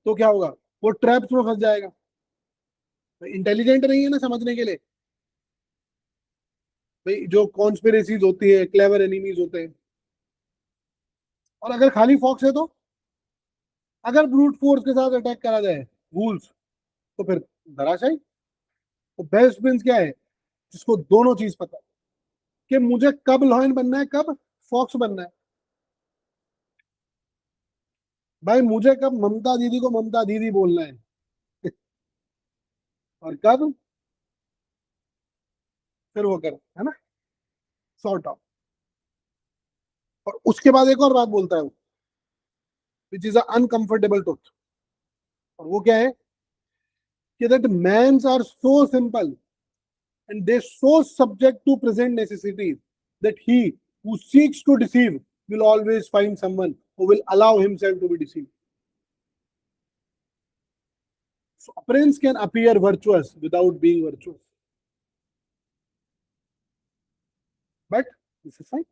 तो क्या होगा? वो ट्रैप्स में फंस जाएगा। इंटेलिजेंट नहीं है ना समझने के लिए, भाई जो कॉन्स्पिरेसीज होती है, क्लेवर एनिमीज होते हैं। और अगर खाली फॉक्स है तो, अगर ब्रूट फोर्स के साथ अटैक करा जाए वूल्स, तो फिर धराशायी। तो बेस्ट प्रिंस क्या है? जिसको दोनों चीज पता है कि मुझे कब लॉयन बनना है, कब फॉक्स बनना है। भाई मुझे कब ममता दीदी को ममता दीदी बोलना है और कब फिर वो कर, है ना, सॉर्ट आउट। और उसके बाद एक और बात बोलता है वो, विच इज अनकंफर्टेबल ट्रुथ। और वो क्या है कि that mans are so simple and they so subject to present necessities that he who seeks to deceive will always find someone who will allow himself to be deceived. So a prince can appear virtuous without being virtuous. But this is fine.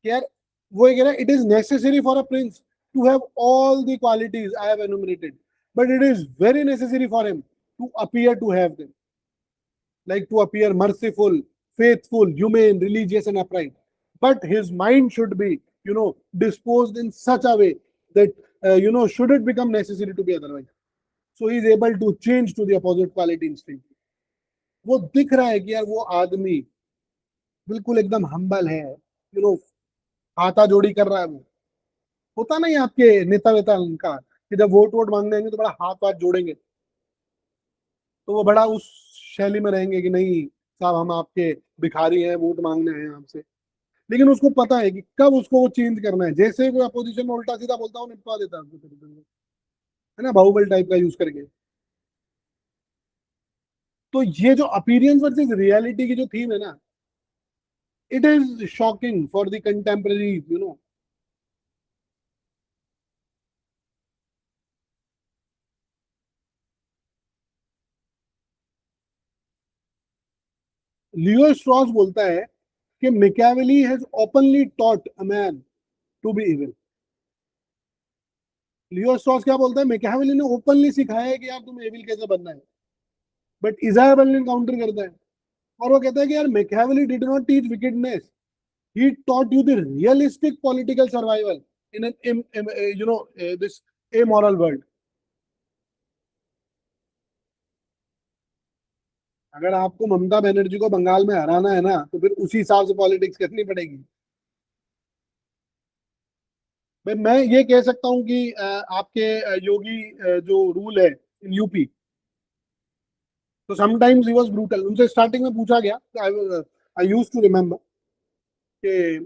Here, it is necessary for a prince to have all the qualities I have enumerated, but it is very necessary for him to appear to have them. Like to appear merciful, faithful, humane, religious, and upright. But his mind should be, disposed in such a way that, should it become necessary to be otherwise. So he is able to change to the opposite quality instantly. वो दिख रहा है कि यार वो आदमी बिल्कुल एकदम हम्बल है, हाथा जोड़ी कर रहा है वो। होता नहीं आपके नेता वेता उनका कि जब वोट वोट मांगने आएंगे तो बड़ा हाथ वाथ जोड़ेंगे, तो वो बड़ा उस शैली में रहेंगे कि नहीं साहब हम आपके भिखारी हैं, वोट मांगने हैं आपसे। लेकिन उसको पता है कि कब उसको वो चेंज करना है, जैसे ही कोई अपोजिशन में उल्टा सीधा बोलता है वो निपटा देता है उसको तरीके से, है ना, बाहुबल टाइप का यूज करके। तो ये जो अपीरियंस वर्सेस रियलिटी की जो थीम है ना, it is shocking for the contemporary Leo Strauss बोलता है कि Machiavelli has openly taught a man to be evil. Leo Strauss क्या बोलता है, मैकियावेली ने ओपनली सिखाया है कि यार तुम्हें एविल कैसे बनना है। बट इजाया बर्लिन काउंटर करता है और वो कहता है कि यार Machiavelli did not teach wickedness, he taught you the realistic political survival in an this amoral world। अगर आपको ममता बनर्जी को बंगाल में हराना है ना, तो फिर उसी हिसाब से पॉलिटिक्स करनी पड़ेगी। भाई मैं ये कह सकता हूँ कि आपके योगी जो रूल है इन यूपी, तो समटाइम्स ही वाज ब्रूटल। उनसे स्टार्टिंग में पूछा गया, आई आई यूज टू रिमेम्बर कि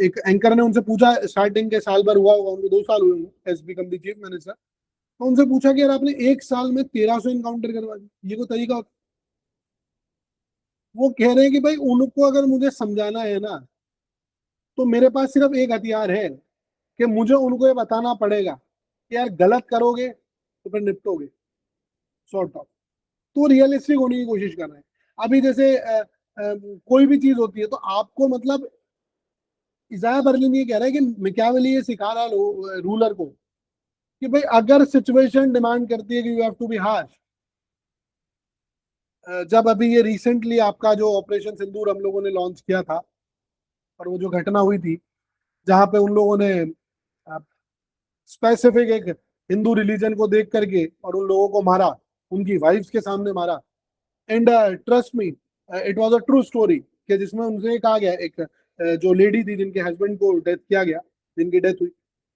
एक एंकर ने उनसे पूछा, स्टार्टिंग के साल भर हुआ होगा उनको, 2 साल हुए होंगे S become the chief minister. तो उनसे पूछा कि यार आपने एक साल में 1300 इनकाउंटर करवा दिए, ये कोई तरीका होता? वो कह रहे हैं कि भाई उनको अगर मुझे समझाना है ना, तो मेरे पास सिर्फ एक हथियार है कि मुझे उनको ये बताना पड़ेगा कि यार गलत करोगे तो फिर निपटोगे, सॉर्ट ऑफ। तो रियलिस्टिक होने की कोशिश कर रहे हैं। अभी जैसे कोई भी चीज होती है तो आपको मतलब, इजाया बर्लिन ये कह रहा है कि मैकियावेली ये सिखा रहा है रूलर को कि भाई अगर सिचुएशन डिमांड करती है कि you have to be harsh. जब अभी ये रिसेंटली आपका जो ऑपरेशन सिंदूर हम लोगों ने लॉन्च किया था, और वो जो घटना हुई थी जहां पे उन लोगों ने स्पेसिफिक एक हिंदू रिलीजन को देख करके और उन लोगों को मारा, उनकी वाइफ्स के सामने मारा। And trust me, it was a true story, कि जिसमें उनसे कहा गया, एक जो लेडी थी जिनके हस्बैंड को डेथ किया गया, जिनकी डेथ हुई,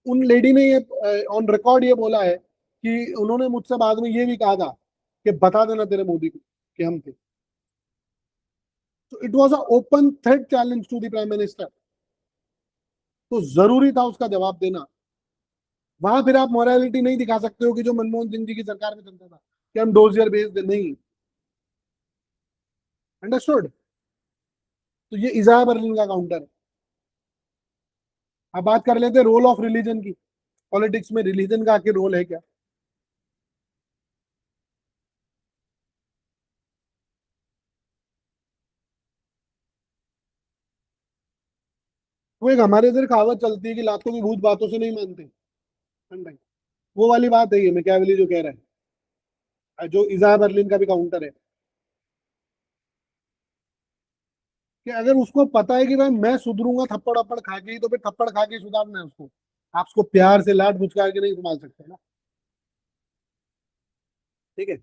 उन लेडी ने ये ऑन रिकॉर्ड ये बोला है कि उन्होंने मुझसे बाद में ये भी कहा था कि बता देना तेरे मोदी को कि हम थे। तो it was a open threat challenge to the prime minister. तो जरूरी था उसका जवाब देना। वहां फिर आप मोरालिटी नहीं दिखा सकते हो कि जो मनमोहन सिंह जी की सरकार में चलता था कि हम डोजियर बेच दे, नहीं। अंडरस्टूड? तो ये इजाया बर्लिन का काउंटर है। अब बात कर लेते हैं रोल ऑफ रिलीजन की। पॉलिटिक्स में रिलीजन का आखिर रोल है क्या? वो एक हमारे इधर कहावत चलती है कि लातों की भूत बातों से नहीं मानते। भाई वो वाली बात है ये मैकियावेली जो कह रहा है, जो इजाया बर्लिन का भी काउंटर है, कि अगर उसको पता है कि भाई मैं सुधरूंगा थप्पड़ वप्पड़ खा के ही, तो फिर थप्पड़ खा के ही सुधारना है उसको। आप उसको प्यार से लाड फुचकार के नहीं संभाल सकते ना। ठीक है।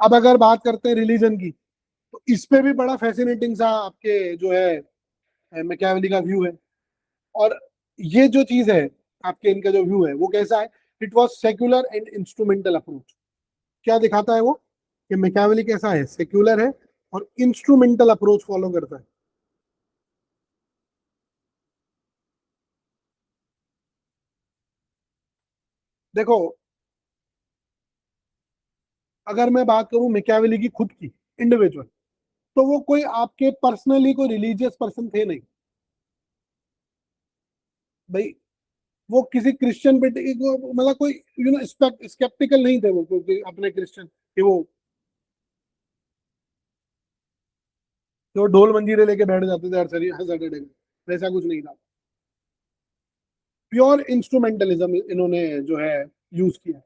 अब अगर बात करते हैं रिलीजन की, तो इस पे भी बड़ा फैसिनेटिंग सा आपके जो है मैकियावेली का व्यू है। और ये जो चीज है, आपके इनका जो व्यू है वो कैसा है, it was secular and instrumental approach. क्या दिखाता है वो, कि मैकियावेली कैसा है, सेक्युलर है और इंस्ट्रूमेंटल अप्रोच फॉलो करता है। देखो, अगर मैं बात करूं मैकियावेली की खुद की, इंडिविजुअल, तो वो कोई आपके पर्सनली कोई रिलीजियस पर्सन थे नहीं भाई। वो किसी क्रिश्चियन पे मतलब कोई स्केप्टिकल नहीं थे वो अपने क्रिश्चियन कि वो ढोल मंजीरे लेके बैठ जाते थे हर सैटरडे में। वैसा कुछ नहीं था। प्योर इंस्ट्रूमेंटलिज्म इन्होंने जो है यूज किया।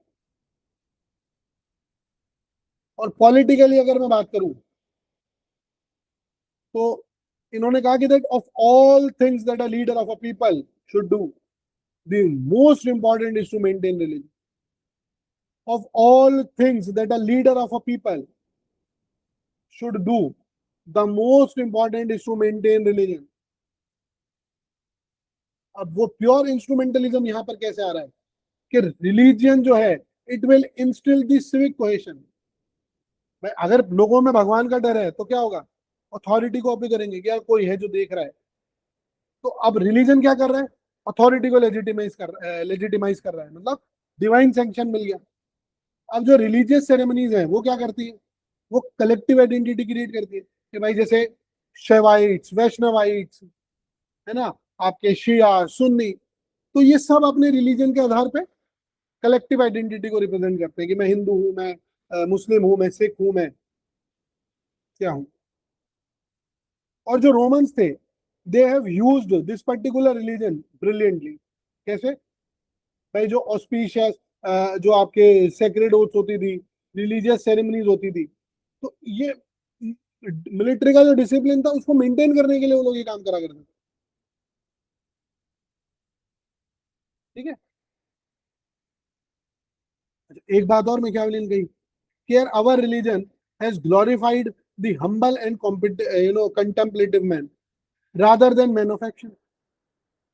और पॉलिटिकली अगर मैं बात करूं, तो इन्होंने कहा कि that of all things that a leader of a people should do, the most important is to maintain religion. Of all things that a leader of a people should do, the most important is to maintain religion. अब वो pure इंस्ट्रूमेंटलिज्म यहाँ पर कैसे आ रहा है कि religion जो है it will instil the civic cohesion. भाई अगर लोगों में भगवान का डर है तो क्या होगा, अथॉरिटी को कॉपी करेंगे कि यार कोई है जो देख रहा है। तो अब रिलीजन क्या कर रहा है, अथॉरिटी को लेजिटिमाइज कर रहा है, मतलब डिवाइन सैंक्शन मिल गया। अब जो रिलीजियस सेरेमनीज है वो क्या करती है, वो कलेक्टिव आइडेंटिटी क्रिएट करती है कि भाई जैसे शैवाइट्स, वैष्णवाइट्स, है ना, आपके शिया, सुन्नी, तो ये सब अपने रिलीजन के आधार पे कलेक्टिव आइडेंटिटी को रिप्रेजेंट करते हैं कि मैं हिंदू हूं, मैं मुस्लिम हूं, मैं सिख हूं, मैं क्या हूं। और जो रोमन्स थे, they have used this particular religion brilliantly. कैसे, भाई जो ऑस्पिशियस, जो आपके सेक्रेड ओथ्स होती थी, रिलीजियस सेरेमनीज होती थी, तो ये मिलिट्री का जो डिसिप्लिन था उसको मेंटेन करने के लिए वो लोग ये काम करा करते थे। ठीक है। अच्छा, एक बात और मैकियावेली कही कि यार our religion has glorified the humble and contemplative man rather than man of action.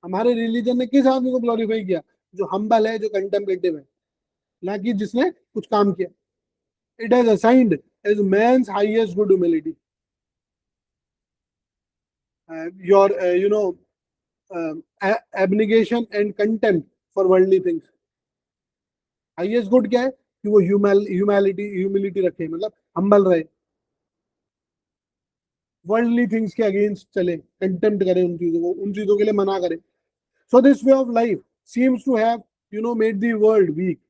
हमारे रिलीजन ने किस आदमी को ग्लोरीफाई किया, जो हम्बल है, जो कंटेम्पलेटिव है, ना कि जिसने कुछ काम किया। It has assigned as man's highest good humility your abnegation and contempt for worldly things। Highest good क्या है कि वो ह्यूमिलिटी रखे, मतलब हम्बल रहे, वर्ल्डली थिंग्स के अगेंस्ट चले, कंटेम्प्ट करे उन चीजों को, उन चीजों के लिए मना करे। So this way of life seems to have made the world weak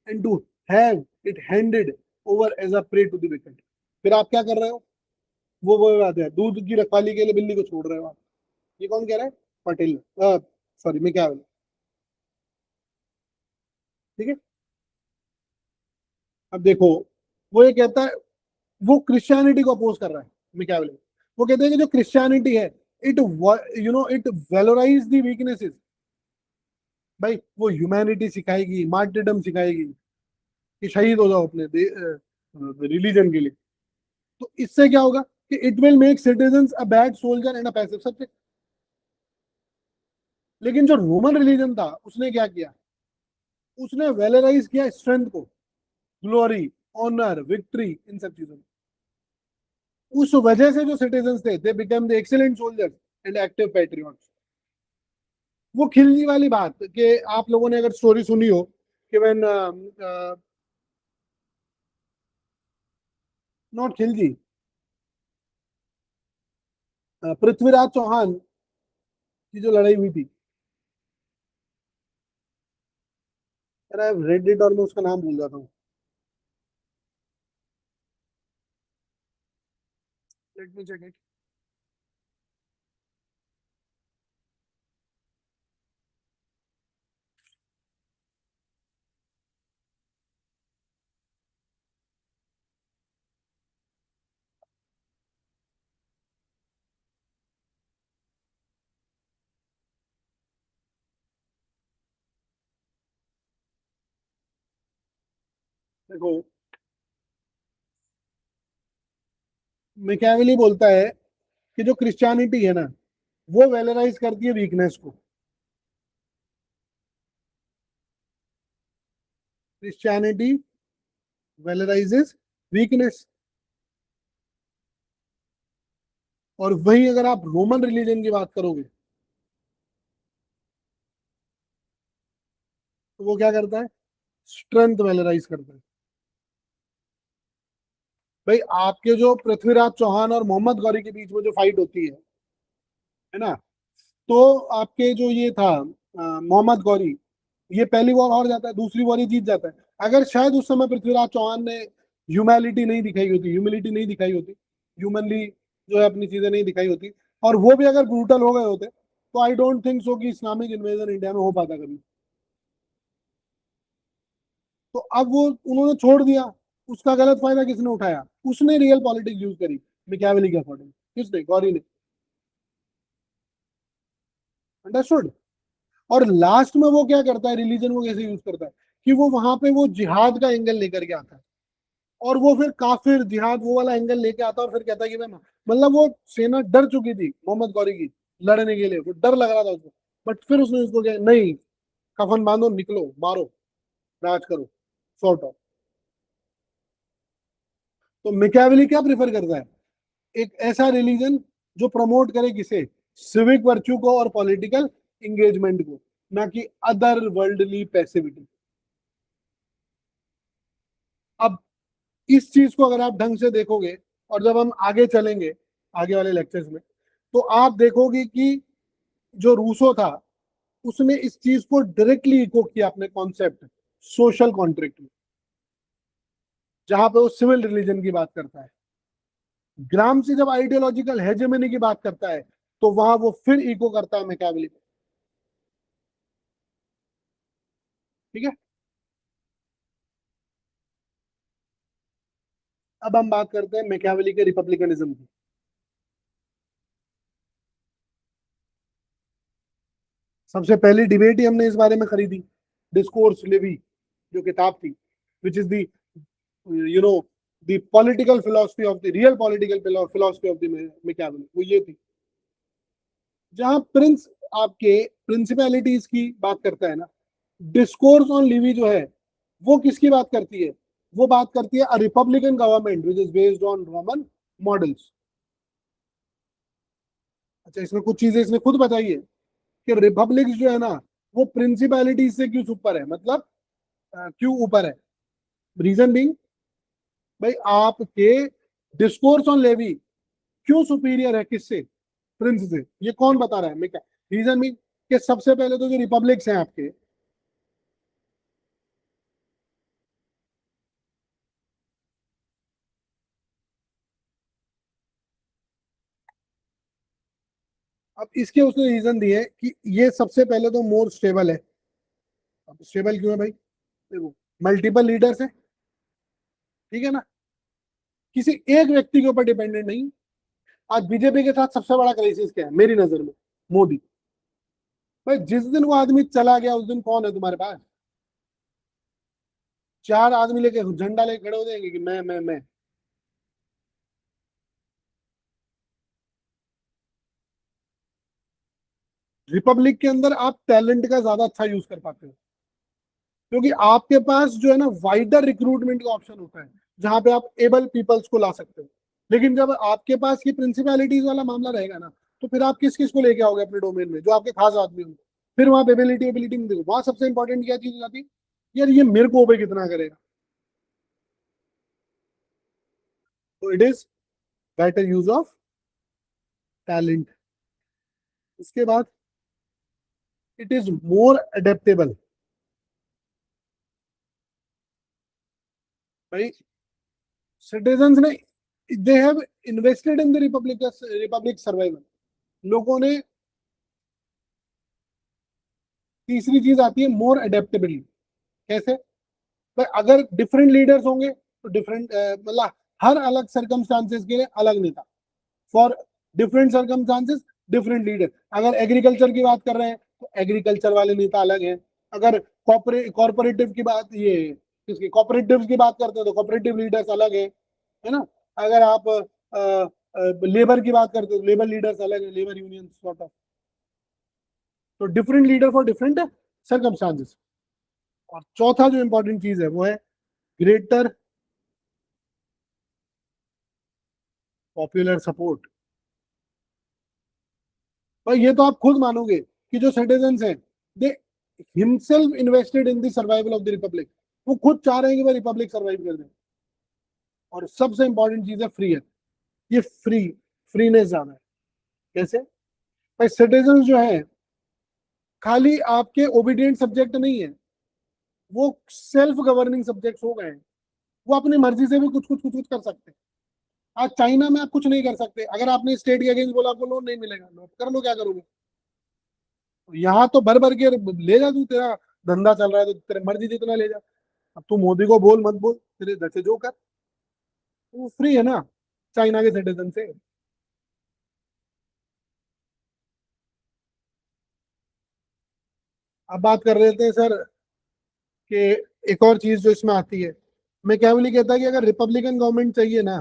and to have it handed over as a prey to the wicked. फिर आप क्या कर रहे हो, वो बात है, दूध की रखवाली के लिए बिल्ली को छोड़ रहे हो आप। ये कौन कह रहा है, पटेल, सॉरी मैं क्या, ठीक है। अब देखो, वो ये कहता है, वो क्रिश्चियनिटी को अपोज कर रहा है मिकावेली। वो कहते हैं कि जो क्रिश्चियनिटी है, इट इट वैलोराइज द वीकनेसेस। भाई वो ह्यूमैनिटी सिखाएगी, मार्टिरडम सिखाएगी कि शहीद हो जाओ अपने रिलीजन के लिए। तो इससे क्या होगा कि it will make citizens a bad soldier and a passive subject. लेकिन जो रोमन रिलीजन था उसने क्या किया, उसने वैलोराइज किया स्ट्रेंथ को, ग्लोरी, ऑनर, विक्ट्री, इन सब चीजों को। उस वजह से जो सिटीजन थे, they become the excellent soldiers and active patriots. वो खिलजी वाली बात कि आप लोगों ने अगर स्टोरी सुनी हो कि व्हेन नॉट खिलजी, पृथ्वीराज चौहान की जो लड़ाई हुई थी, रेड इट और मैं उसका नाम भूल जाता हूँ। Let me check it. देखो, मैकियावेली बोलता है कि जो क्रिश्चियनिटी है ना, वो वेलराइज करती है वीकनेस को। Christianity valorises weakness. और वही अगर आप रोमन रिलीजन की बात करोगे तो वो क्या करता है, स्ट्रेंथ वेलराइज करता है। भाई आपके जो पृथ्वीराज चौहान और मोहम्मद गौरी के बीच में जो फाइट होती है ना, तो आपके जो ये था मोहम्मद गौरी, ये पहली वॉर हार जाता है, दूसरी वॉर ये जीत जाता है। अगर शायद उस समय पृथ्वीराज चौहान ने ह्यूमिलिटी नहीं दिखाई होती, ह्यूमनली जो है अपनी चीजें नहीं दिखाई होती, और वो भी अगर ब्रूटल हो गए होते, तो आई डोंट थिंक सो कि इस्लामिक इन्वेजन इंडिया में हो पाता कभी। तो अब वो उन्होंने छोड़ दिया, उसका गलत फायदा किसने उठाया, उसने रियल पॉलिटिक्स यूज करी मैकियावेली के अकॉर्डिंग। किसने, गौरी ने। अंडरस्टूड। और लास्ट में वो क्या करता है, रिलीजन वो कैसे यूज करता है कि वो वहां पे वो जिहाद का एंगल लेकर के आता है। और वो फिर काफिर जिहाद वो वाला एंगल लेके आता और फिर कहता है कि भाई मतलब वो सेना डर चुकी थी मोहम्मद गौरी की लड़ने के लिए, वो डर लग रहा था उसको, बट फिर उसने उसको क्या, नहीं, कफन बांधो, निकलो, मारो, राज करो, सॉर्ट ऑफ। तो मिकावेली क्या प्रेफर करता है? एक ऐसा रिलीजन जो प्रमोट करे किसे, सिविक वर्च्यू को और पॉलिटिकल इंगेजमेंट को, ना कि अदर वर्ल्डली पैसिविटी। अब इस चीज को अगर आप ढंग से देखोगे, और जब हम आगे चलेंगे आगे वाले लेक्चर्स में, तो आप देखोगे कि जो रूसो था उसने इस चीज को डायरेक्टली इको किया अपने कॉन्सेप्ट सोशल कॉन्ट्रैक्ट में, जहां पे वो सिविल रिलीजन की बात करता है। ग्रामसी जब आइडियोलॉजिकल हेजेमनी की बात करता है, तो वहां वो फिर इको करता है मैकियावेली। ठीक है। अब हम बात करते हैं मैकियावेली के रिपब्लिकनिज्म की। सबसे पहली डिबेट ही हमने इस बारे में खरीदी, डिस्कोर्स लिवी जो किताब थी, which is the you know the political philosophy of the real political philosophy of the Machiavelli, वो ये थी। जहां प्रिंस आपके प्रिंसिपैलिटीज की बात करता है ना, डिस्कोर्स ऑन लिवी जो है वो किसकी बात करती है? वो बात करती है a republican government which is based on Roman models. अच्छा, इसमें कुछ चीजें इसने खुद बताई है कि रिपब्लिक जो है ना, वो प्रिंसिपैलिटीज से क्यों ऊपर है, मतलब क्यों ऊपर है? रीजन बीइंग, भाई आपके डिस्कोर्स ऑन लेवी क्यों सुपीरियर है किससे? प्रिंस से। ये कौन बता रहा है? मैं क्या रीजन बीइंग कि सबसे पहले तो जो रिपब्लिक्स हैं आपके, अब इसके उसने रीजन दिए कि ये सबसे पहले तो मोर स्टेबल है। अब स्टेबल क्यों है भाई? देखो, मल्टीपल लीडर्स है, ठीक है ना, किसी एक व्यक्ति के ऊपर डिपेंडेंट नहीं। आज बीजेपी के साथ सबसे बड़ा क्राइसिस क्या है मेरी नजर में? मोदी। भाई जिस दिन वो आदमी चला गया उस दिन कौन है तुम्हारे पास? चार आदमी लेके झंडा लेके खड़े हो जाएंगे कि मैं। रिपब्लिक के अंदर आप टैलेंट का ज्यादा अच्छा यूज कर पाते हो, क्योंकि आपके पास जो है ना वाइडर रिक्रूटमेंट का ऑप्शन होता है, जहां पे आप एबल पीपल्स को ला सकते हो। लेकिन जब आपके पास ये प्रिंसिपैलिटीज वाला मामला रहेगा ना, तो फिर आप किस किस को लेके आओगे अपने डोमेन में, जो आपके खास आदमी होंगे? फिर वहां एबिलिटी एबिलिटी नहीं देखो, वहां सबसे इंपॉर्टेंट क्या चीज हो जाती है? यार ये मेरे को ओबे कितना करेगा। तो it is better use of talent. उसके बाद इट इज मोर अडेप्टेबल। भाई सिटीजन्स ने, they have invested in the Republic survival. लोगों ने, तीसरी चीज आती है मोर अडेप्टेबिलिटी। कैसे? भाई अगर डिफरेंट लीडर्स होंगे तो डिफरेंट, मतलब हर अलग सर्कमस्टांसेस के लिए अलग नेता, for different circumstances different leader. अगर एग्रीकल्चर की बात कर रहे हैं तो एग्रीकल्चर वाले नेता अलग हैं। अगर कॉर्पोरेटिव की बात, ये किसकी कॉर्पोरेटिव की बात करते हैं तो कॉर्पोरेटिव लीडर्स अलग है ना। अगर आप लेबर की बात करते हो तो लेबर लीडर्स अलग है, लेबर यूनियन सॉर्ट ऑफ। तो different leader for different circumstances. और चौथा जो इंपॉर्टेंट चीज है वो है ग्रेटर पॉपुलर सपोर्ट। भाई ये तो आप खुद मानोगे कि जो सिटीजन्स हैं, they himself invested in the survival of the republic. वो खुद चाह रहे हैं कि भाई रिपब्लिक सर्वाइव कर दे। और सबसे इंपॉर्टेंट चीज है फ्री है। ये फ्रीनेस ज्यादा है। कैसे? भाई सिटीजन जो है खाली आपके ओबीडियंट सब्जेक्ट नहीं है, वो सेल्फ गवर्निंग सब्जेक्ट हो गए हैं। वो अपनी मर्जी से भी कुछ कर सकते हैं। आज चाइना में आप कुछ नहीं कर सकते, अगर आपने स्टेट के अगेंस्ट बोला आपको लोन नहीं मिलेगा, लो कर लो, क्या करोगे? यहाँ तो भर भर के ले जा, तू तेरा धंधा चल रहा है तो तेरे मर्जी जितना ले जा। अब तू मोदी को बोल मत बोल, तेरे जैसे जो कर, वो फ्री है ना चाइना के सिटीजन से। अब बात कर रहे थे सर कि एक और चीज जो इसमें आती है मैकियावेली कहता है कि अगर रिपब्लिकन गवर्नमेंट चाहिए ना,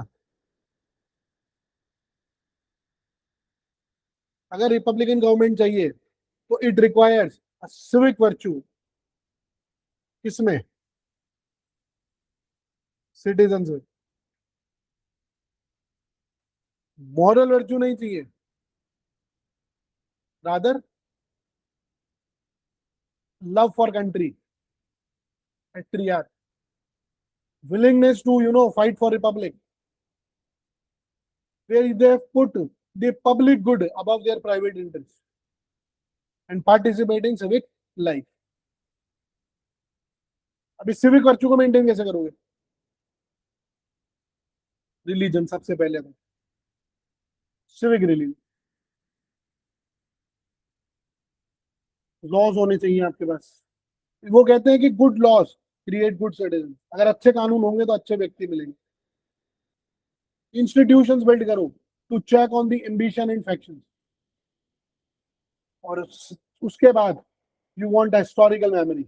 अगर रिपब्लिकन गवर्नमेंट चाहिए तो it requires a civic virtue. किसमें? सिटीजन में। मॉरल वर्च्यू नहीं चाहिए, rather love for country, patriarch, willingness to fight for republic, where they have put the public good above their private interests and participate in civic life. अभी civic virtue को maintain कैसे करोगे? Religion सबसे पहले तो, civic religion, laws होने चाहिए आपके पास। वो कहते हैं कि good laws create good citizen, अगर अच्छे कानून होंगे तो अच्छे व्यक्ति मिलेंगे। इंस्टीट्यूशंस बिल्ड करो to check on the ambition and faction, और उसके बाद यू वांट हिस्टोरिकल मेमोरी,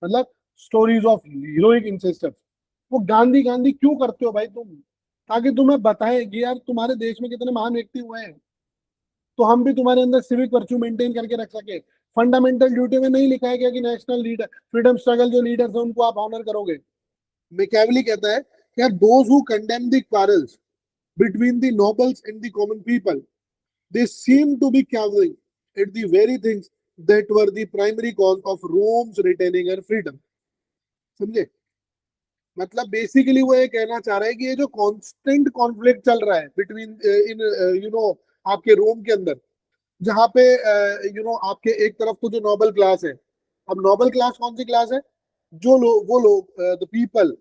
मतलब स्टोरीज ऑफ हीरोइक इंसेस्टर्स। वो गांधी गांधी क्यों करते हो भाई तुम? ताकि तुम्हें बताएं कि यार तुम्हारे देश में कितने महान व्यक्ति हुए हैं, तो हम भी तुम्हारे अंदर सिविक वर्च्यू मेंटेन करके रख सके। फंडामेंटल ड्यूटी में नहीं लिखा है कि नेशनल लीडर, फ्रीडम स्ट्रगल जो लीडर्स हैं उनको आप ऑनर करोगे। मैकियावेली कहता है कि यार those who condemn the quarrels between the nobles and the common people, they seem to be cavil at the very things that were the primary cause of Rome's retaining her freedom. समझे? मतलब basically वो ये कहना चाह रहा है कि ये जो कांस्टेंट कॉन्फ्लिक्ट चल रहा है बिटवीन इन आपके रोम के अंदर, जहाँ पे आपके एक तरफ तो जो नोबल क्लास है। अब नोबल क्लास कौन सी क्लास है? जो लोग, वो लोग द पीपल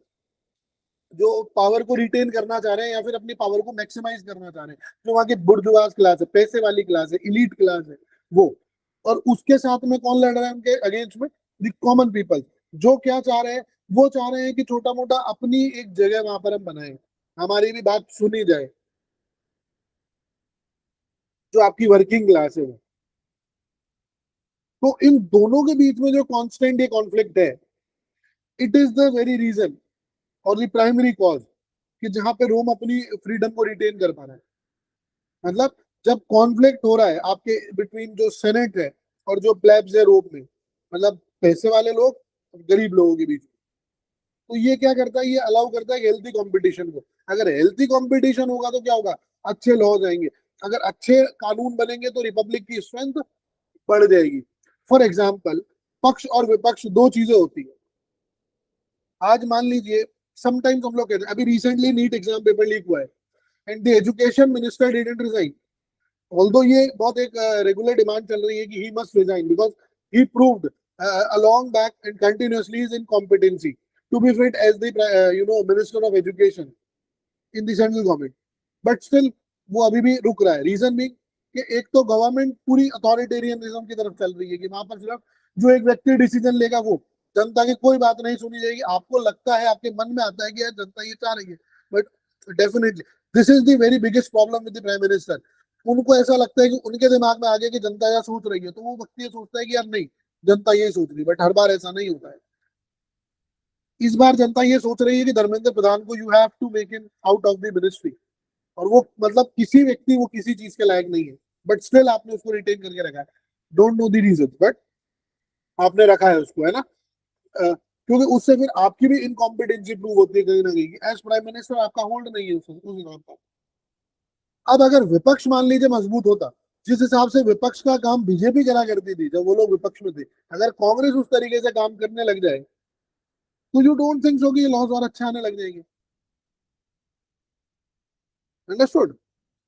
जो पावर को रिटेन करना चाह रहे हैं या फिर अपनी पावर को मैक्सिमाइज करना चाह रहे हैं, जो वहां की बुर्जुआज क्लास है, पैसे वाली क्लास है, इलीट क्लास है वो। और उसके साथ में कौन लड़ रहा है उनके अगेंस्ट में? द कॉमन पीपल, जो क्या चाह रहे हैं? वो चाह रहे हैं कि छोटा मोटा अपनी एक जगह वहां पर हम बनाए, हमारी भी बात सुनी जाए, जो आपकी वर्किंग क्लास है वो। तो इन दोनों के बीच में जो कांस्टेंट ये कॉन्फ्लिक्ट है, it is the very reason और द प्राइमरी कॉज कि जहां पे रोम अपनी फ्रीडम को रिटेन कर पा रहा है। मतलब जब कॉन्फ्लिक्ट हो रहा है आपके बिटवीन जो सेनेट है और जो प्लेब्स है रोम में, मतलब पैसे वाले लोग और गरीब लोगों के बीच, तो ये क्या करता है? ये अलाउ करता है हेल्थी कंपटीशन को। अगर हेल्थी कंपटीशन होगा तो क्या होगा? अच्छे लॉज आएंगे। अगर अच्छे कानून बनेंगे तो रिपब्लिक की स्ट्रेंथ बढ़ जाएगी। फॉर एग्जाम्पल, पक्ष और विपक्ष दो चीजें होती है। आज मान लीजिए, समटाइम्स हम लोग कहते हैं, अभी recently NEET exam paper leak हुआ है and the education minister didn't resign, although ये बहुत एक रेगुलर डिमांड चल रही है कि he must resign because he proved along back and continuously is incompetency to be fit as the minister of education in the central government, but still वो अभी भी रुक रहा है। रीजन भी कि एक तो गवर्नमेंट पूरी अथॉरिटेरियनिज्म की तरफ चल रही है कि वहां पर सिर्फ जो एक व्यक्ति डिसीजन लेगा वो, जनता की कोई बात नहीं सुनी जाएगी। आपको लगता है, आपके मन में आता है कि यार जनता ये चाह रही है, but definitely this is the very biggest problem with the prime minister. उनको ऐसा लगता है कि उनके दिमाग में आ गया कि जनता यह सोच रही है, तो वो व्यक्ति ये सोचता है कि यार नहीं, जनता ये सोच रही है, बट हर बार ऐसा नहीं होता है। इस बार जनता ये सोच रही है कि धर्मेंद्र प्रधान को you have to make him out of the ministry, और वो मतलब किसी व्यक्ति वो किसी चीज के लायक नहीं है, बट स्टिल आपने उसको रिटेन करके रखा है। Don't know the reason, but आपने रखा है उसको, है ना? क्योंकि उससे फिर आपकी भी इनकॉम्पिटेंसी प्रूव होती है कहीं ना कहीं। एज प्राइम मिनिस्टर आपका होल्ड नहीं है उस हिसाब का। अब अगर विपक्ष मान लीजिए मजबूत होता, जिस हिसाब से विपक्ष का काम बीजेपी करा करती थी जब वो लोग विपक्ष में थे, अगर कांग्रेस उस तरीके से काम करने लग जाए तो यू डोंट थिंक सो कि ये लॉज और अच्छे आने लग जाएंगे? अंडरस्टूड?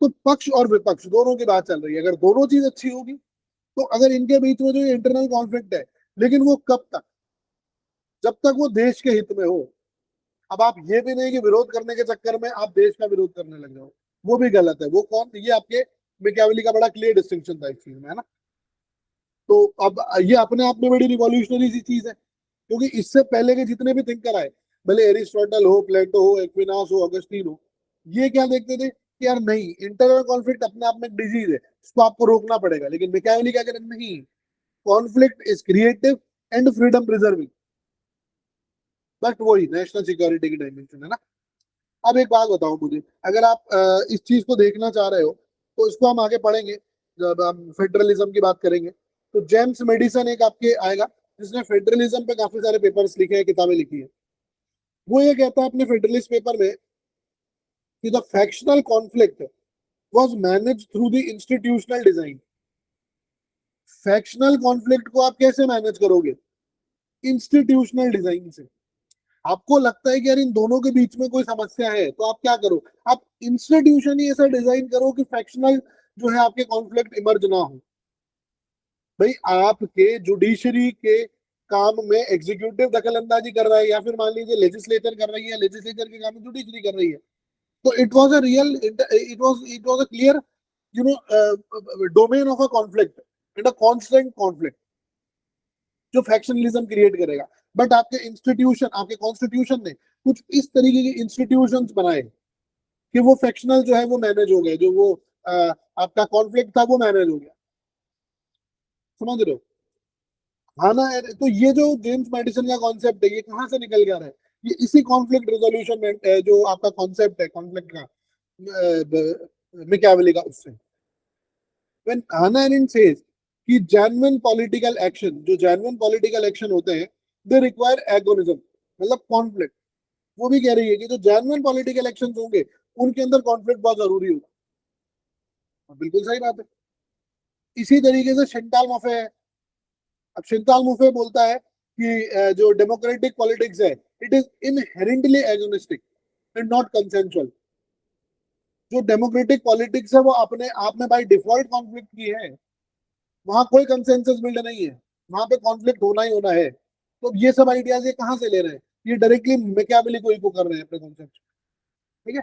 तो पक्ष और विपक्ष दोनों की बात चल रही है। अगर दोनों चीज अच्छी होगी तो अगर इनके बीच में जो इंटरनल कॉन्फ्लिक्ट है, लेकिन वो कब तक? जब तक वो देश के हित में हो। अब आप ये भी नहीं कि विरोध करने के चक्कर में आप देश का विरोध करने लग जाओ, वो भी गलत है। वो कौन? ये आपके मैकियावेली का बड़ा क्लियर डिस्टिंक्शन था इस चीज में, है ना? तो अब ये अपने आप में बड़ी रिवॉल्यूशनरी सी चीज है, क्योंकि इससे पहले के जितने भी थिंकर आए, भले एरिस्टोटल हो, प्लेटो हो, एक्विनास हो, अगस्टीन हो, ये क्या देखते थे कि यार नहीं, इंटरनल कॉन्फ्लिक्ट अपने आप में एक डिजीज है, इसको आपको रोकना पड़ेगा। लेकिन मैकियावेली क्या करें? नहीं, conflict is creative and freedom preserving. But वही नेशनल सिक्योरिटी की डायमेंशन है ना। अब एक बात बताओ मुझे, अगर आप इस चीज को देखना चाह रहे हो तो इसको हम आगे पढ़ेंगे जब हम फेडरलिज्म की बात करेंगे। तो जेम्स मेडिसन एक आपके आएगा जिसने फेडरलिज्म पे काफी सारे पेपर्स लिखे हैं, किताबें लिखी है। वो ये कहता है अपने फेडरलिस्ट पेपर में कि the factional conflict was manage through the institutional design. Factional conflict को आप कैसे मैनेज करोगे? इंस्टीट्यूशनल डिजाइन से। आपको लगता है कि यार इन दोनों के बीच में कोई समस्या है तो आप क्या करो, आप इंस्टीट्यूशन ही ऐसा डिजाइन करो कि फैक्शनल जो है आपके कॉन्फ्लिक्ट इमर्ज ना हो। भाई आपके जुडिशरी के काम में एग्जीक्यूटिव दखल अंदाजी कर रहा है, या फिर मान लीजिए लेजिस्लेचर कर रही है, लेजिस्लेचर के काम में जुडिशरी कर रही है, तो it was a real, it was a clear you know domain of a conflict and a constant conflict जो फैक्शनलिज्म क्रिएट करेगा। बट आपके इंस्टीट्यूशन, आपके कॉन्स्टिट्यूशन ने कुछ इस तरीके के इंस्टीट्यूशंस बनाए कि वो फैक्शनल जो है वो मैनेज हो गए, जो वो आपका कॉन्फ्लिक्ट था वो मैनेज हो गया। समझ रहे हो? हाँ ना। तो ये जो जेम्स मैडिसन का कॉन्सेप्ट है ये कहाँ से निकल गया है? ये इसी कॉन्फ्लिक्ट रेजोल्यूशन में जो आपका कॉन्सेप्ट है कॉन्फ्लिक्ट का मिकावेली का, उससे। व्हेन हाना एरेंट सेज कि जेन्युइन पॉलिटिकल एक्शन, जो जेन्युइन पॉलिटिकल एक्शन होते हैं, दे रिक्वायर एगोनिज्म, मतलब कॉन्फ्लिक्ट। वो भी कह रही है कि जो जेन्युइन पॉलिटिकल एक्शन होंगे उनके अंदर कॉन्फ्लिक्ट बहुत जरूरी होगा। बिल्कुल सही बात है। इसी तरीके से शिंटाल मोफे है। अब शिंटाल मोफे बोलता है कि जो डेमोक्रेटिक पॉलिटिक्स है it is inherently agonistic and not consensual. जो डेमोक्रेटिक पॉलिटिक्स है वो अपने आप में बाय डिफॉल्ट कॉन्फ्लिक्ट की है, वहां कोई कंसेंसस बिल्ड नहीं है, वहां पे कॉन्फ्लिक्ट होना ही होना है। तो ये सब आइडियाज ये कहाँ से ले रहे हैं? ये डायरेक्टली मैकियावेली को इको कर रहे हैं अपने कॉन्सेप्ट। ठीक है।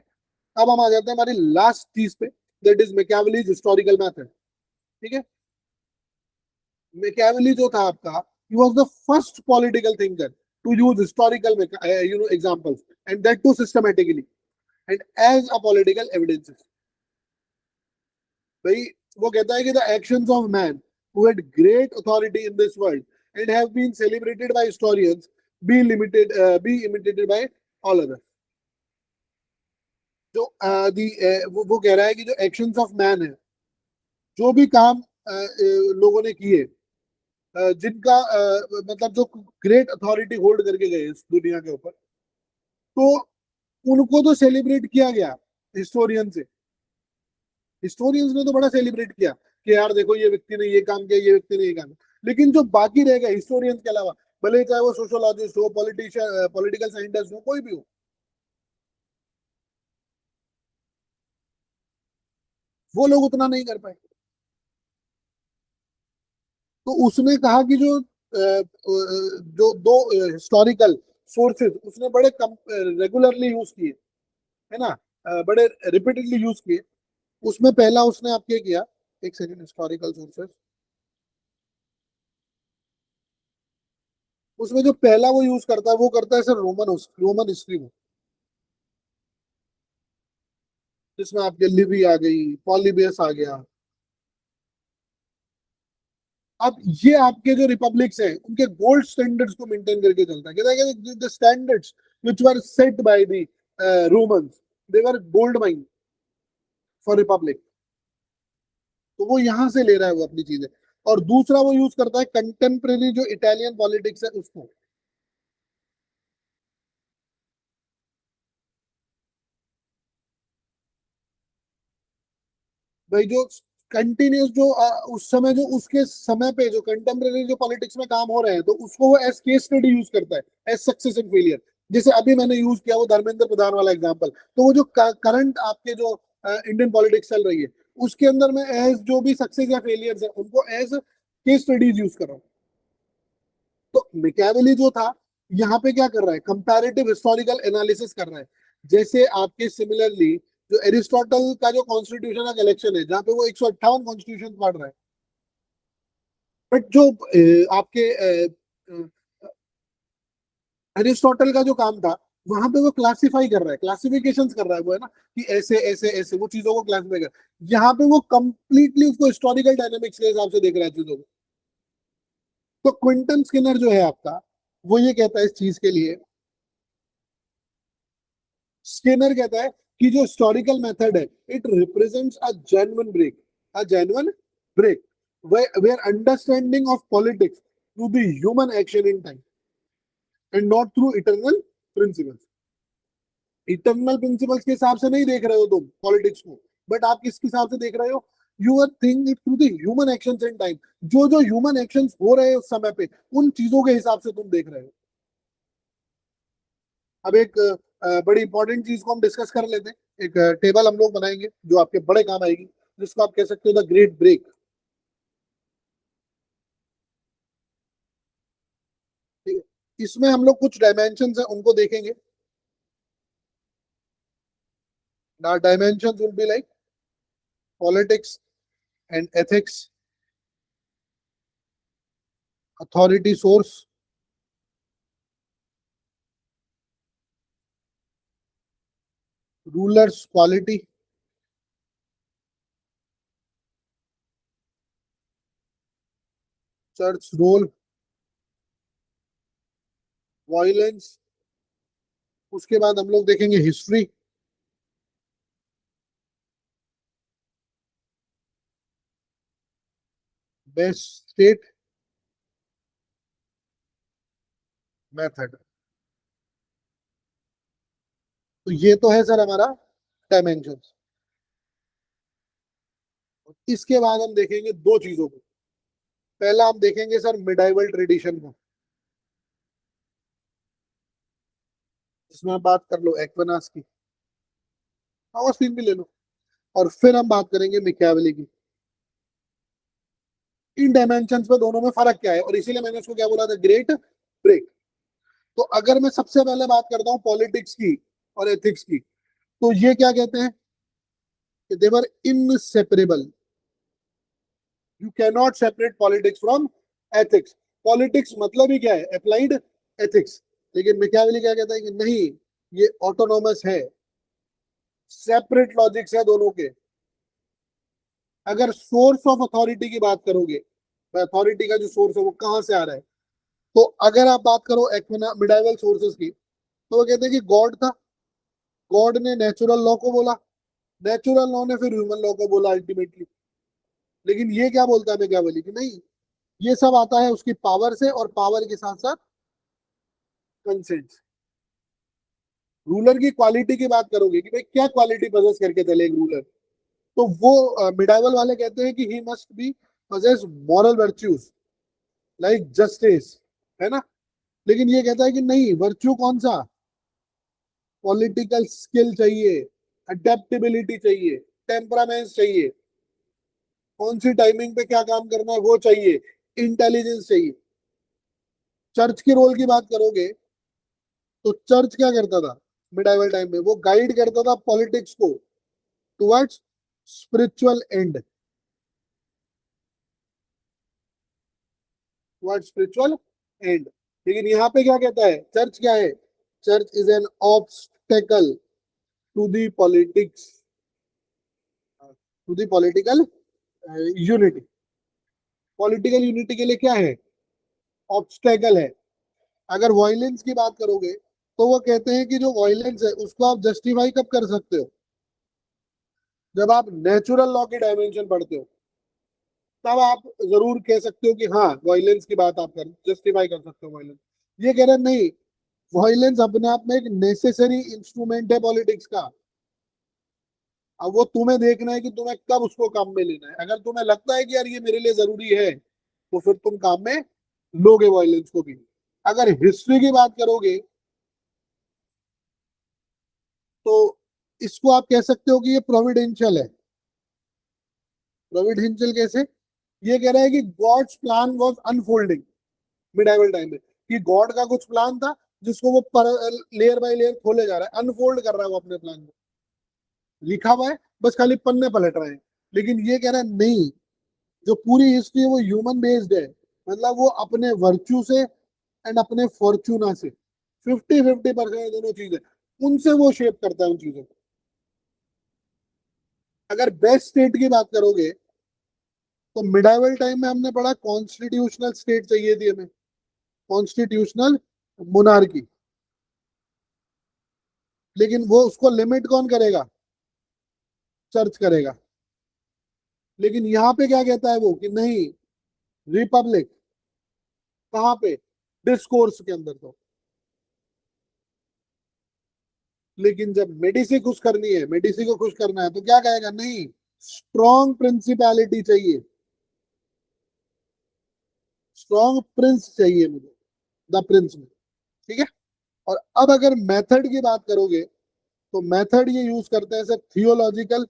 अब हम आ जाते हैं हमारी लास्ट चीज पे, that is Machiavelli's historical method. ठीक है। मैकियावेली जो था आपका, he was the first political thinker to use historical examples and that to systematically and as a political evidences. भाई वो कहता है कि the actions of man who had great authority in this world and have been celebrated by historians be imitated by all others। जो वो कह रहा है कि जो एक्शंस ऑफ मैन है, जो भी काम लोगों ने किए, जिनका मतलब जो ग्रेट अथॉरिटी होल्ड करके गए इस दुनिया के ऊपर, तो उनको तो सेलिब्रेट किया गया हिस्टोरियन से। हिस्टोरियंस ने तो बड़ा सेलिब्रेट किया कि यार देखो ये व्यक्ति ने ये काम किया, ये व्यक्ति ने ये काम किया। लेकिन जो बाकी रह गए हिस्टोरियंस के अलावा, भले चाहे वो सोशोलॉजिस्ट हो, पॉलिटिशियन, पॉलिटिकल साइंटिस्ट हो, कोई भी हो, वो लोग उतना नहीं कर पाए। तो उसने कहा कि जो दो हिस्टोरिकल सोर्सेज उसने बड़े रेगुलरली यूज किए, है ना, बड़े रिपीटेडली यूज किए। उसमें पहला उसने आपके किया, एक सेकंड, हिस्टोरिकल सोर्सेज, उसमें जो पहला वो यूज करता है वो करता है सर रोमन हिस्ट्री में, जिसमें आपके लिवी आ गई, पॉलीबियस आ गया। अब ये आपके जो रिपब्लिक्स हैं उनके गोल्ड स्टैंडर्ड्स को मेंटेन करके चलता है। कहता है कि the standards which were set by the Romans, they were gold mine for Republic. तो वो यहां से ले रहा है वो अपनी चीजें। और दूसरा वो यूज करता है कंटेम्प्रेरी जो इटालियन पॉलिटिक्स है उसको। भाई जो कंटिन्यूस जो उस समय जो उसके समय पे जो कंटेम्प्रेरी जो पॉलिटिक्स में काम हो रहे हैं, तो उसको वो एज केस स्टडी यूज करता है, एज सक्सेस एंड फेलियर। जैसे अभी मैंने यूज किया वो धर्मेंद्र प्रधान वाला एग्जांपल, तो वो जो करंट आपके जो इंडियन पॉलिटिक्स चल रही है उसके अंदर में एज जो भी सक्सेस या फेलियर्स है उनको एज केस स्टडीज यूज कर रहा हूँ। तो मैकियावेली जो था यहाँ पे क्या कर रहा है, कंपैरेटिव हिस्टोरिकल एनालिसिस कर रहा है। जैसे आपके सिमिलरली जो एरिस्टोटल का जो कॉन्स्टिट्यूशन ऑफ इलेक्शन है, जहाँ पे वो 158 कॉन्स्टिट्यूशन पढ़ रहा है, बट जो आपके एरिस्टोटल का जो काम था वहां पे वो क्लासिफाई कर रहा है, क्लासिफिकेशन कर रहा है वो, है ना, कि ऐसे ऐसे ऐसे वो चीजों को क्लासिफाई कर। यहाँ पे वो कंप्लीटली उसको हिस्टोरिकल डायनेमिक्स के हिसाब से देख रहा है चीजों को। तो क्विंटन स्किनर जो है आपका, वो ये कहता है इस चीज के लिए स्किनर कहता है कि जो हिस्टोरिकल मेथड है it represents a genuine break where understanding of politics through the human action in time and not through eternal principles. Eternal principles के हिसाब से नहीं देख रहे हो तुम पॉलिटिक्स को, बट आप किसके हिसाब से देख रहे हो? You are think it through the human actions in time. जो जो ह्यूमन एक्शंस हो रहे हैं उस समय पे, उन चीजों के हिसाब से तुम देख रहे हो। अब एक बड़ी इंपॉर्टेंट चीज को हम डिस्कस कर लेते हैं। एक टेबल हम लोग बनाएंगे जो आपके बड़े काम आएगी, जिसको आप कह सकते हो द ग्रेट ब्रेक। ठीक है, इसमें हम लोग कुछ डायमेंशन है उनको देखेंगे। Now dimensions will be like politics and ethics, authority source, rulers quality, church role, violence। उसके बाद हम लोग देखेंगे हिस्ट्री, बेस्ट स्टेट, मेथड। तो ये तो है सर हमारा डायमेंशन। इसके बाद हम देखेंगे दो चीजों को। पहला हम देखेंगे सर मिडाइवल ट्रेडिशन को, जिसमें आप बात कर लो एक्विनास की, ऑगस्टीन भी ले लो, और फिर हम बात करेंगे मिकावेली की। इन डायमेंशंस पे दोनों में फर्क क्या है, और इसीलिए मैंने उसको क्या बोला था, ग्रेट ब्रेक। तो अगर मैं सबसे पहले बात करता हूँ पॉलिटिक्स की और एथिक्स की, तो ये क्या कहते हैं कि they are inseparable. You can not separate politics from ethics. Politics मतलब ही क्या है, अप्लाइड एथिक्स। लेकिन मैकियावेली क्या कहता है कि नहीं, ये ऑटोनोमस है, सेपरेट लॉजिक्स है दोनों के। अगर सोर्स ऑफ अथॉरिटी की बात करोगे, अथॉरिटी का जो सोर्स है वो कहां से आ रहा है, तो अगर आप बात करो एक्विना मिडाइवल सोर्सेस की, तो वो कहते हैं कि गॉड था, गॉड ने नेचुरल लॉ को बोला, नेचुरल लॉ ने फिर ह्यूमन लॉ को बोला अल्टीमेटली। लेकिन ये क्या बोलता है, मैं क्या बोली कि नहीं, ये सब आता है उसकी पावर से, और पावर के साथ साथ कंसेंट। रूलर की क्वालिटी की बात करोगे कि भाई क्या क्वालिटी पोजेस करके चले एक रूलर, तो वो मिडाइवल वाले कहते हैं कि he must be possess moral virtues like justice, है ना। लेकिन ये कहता है कि नहीं, वर्च्यू कौन सा, पॉलिटिकल स्किल चाहिए, अडेप्टेबिलिटी चाहिए, टेम्परामेंट चाहिए, कौन सी टाइमिंग पे क्या काम करना है वो चाहिए, इंटेलिजेंस चाहिए। चर्च के रोल की बात करोगे, तो चर्च क्या करता था मिडाइवल टाइम में, वो गाइड करता था पॉलिटिक्स को towards spiritual end, towards spiritual end. लेकिन यहाँ पे क्या कहता है, चर्च क्या है, church is an obstacle to the politics, to the political unity. Political unity के लिए क्या है, ऑब्स्टेकल है। अगर वायलेंस की बात करोगे, तो वो कहते हैं कि जो वायलेंस है उसको आप जस्टिफाई कब कर सकते हो, जब आप नेचुरल लॉ की डायमेंशन पढ़ते हो, तब आप जरूर कह सकते हो कि हाँ वायलेंस की बात आप कर जस्टिफाई कर सकते हो वायलेंस। ये कह रहे हैं नहीं, वायलेंस अपने आप में एक नेसेसरी इंस्ट्रूमेंट है पॉलिटिक्स का। अब वो तुम्हें देखना है कि तुम्हें कब उसको काम में लेना है। अगर तुम्हें लगता है कि यार ये मेरे लिए जरूरी है, तो फिर तुम काम में लोगे वायलेंस को भी। अगर हिस्ट्री की बात करोगे, तो इसको आप कह सकते हो कि ये प्रोविडेंशियल है। प्रोविडेंशियल कैसे, ये कह रहा है कि God's plan was unfolding medieval time में, कि गॉड का कुछ प्लान था जिसको वो पर लेयर बाय लेयर खोले जा रहा है, अनफोल्ड कर रहा है वो अपने प्लान को। लिखा हुआ है, बस खाली पन्ने पलट रहे हैं। लेकिन ये कह रहा है नहीं, जो पूरी हिस्ट्री है वो ह्यूमन बेस्ड है। मतलब वो अपने वर्च्यू से एंड अपने फॉर्चूना से 50-50% दोनों चीजें, उनसे वो शेप करता है उन चीजों को। अगर बेस्ट स्टेट की बात करोगे, तो मिडाइवल टाइम में हमने पढ़ा कॉन्स्टिट्यूशनल स्टेट चाहिए थी हमें, कॉन्स्टिट्यूशनल मोनार्की। लेकिन वो उसको लिमिट कौन करेगा? चर्च करेगा। लेकिन यहाँ पे क्या कहता है वो कि नहीं, रिपब्लिक। कहाँ पे? डिस्कोर्स के अंदर तो। लेकिन जब मेडिसी खुश करनी है, मेडिसी को खुश करना है, तो क्या कहेगा? नहीं, स्ट्रॉन्ग प्रिंसिपैलिटी चाहिए, स्ट्रॉन्ग प्रिंस चाहिए मुझे, द प्रिंस में। ठीक है। और अब अगर मेथड की बात करोगे, तो मेथड ये यूज करते हैं सिर्फ थियोलॉजिकल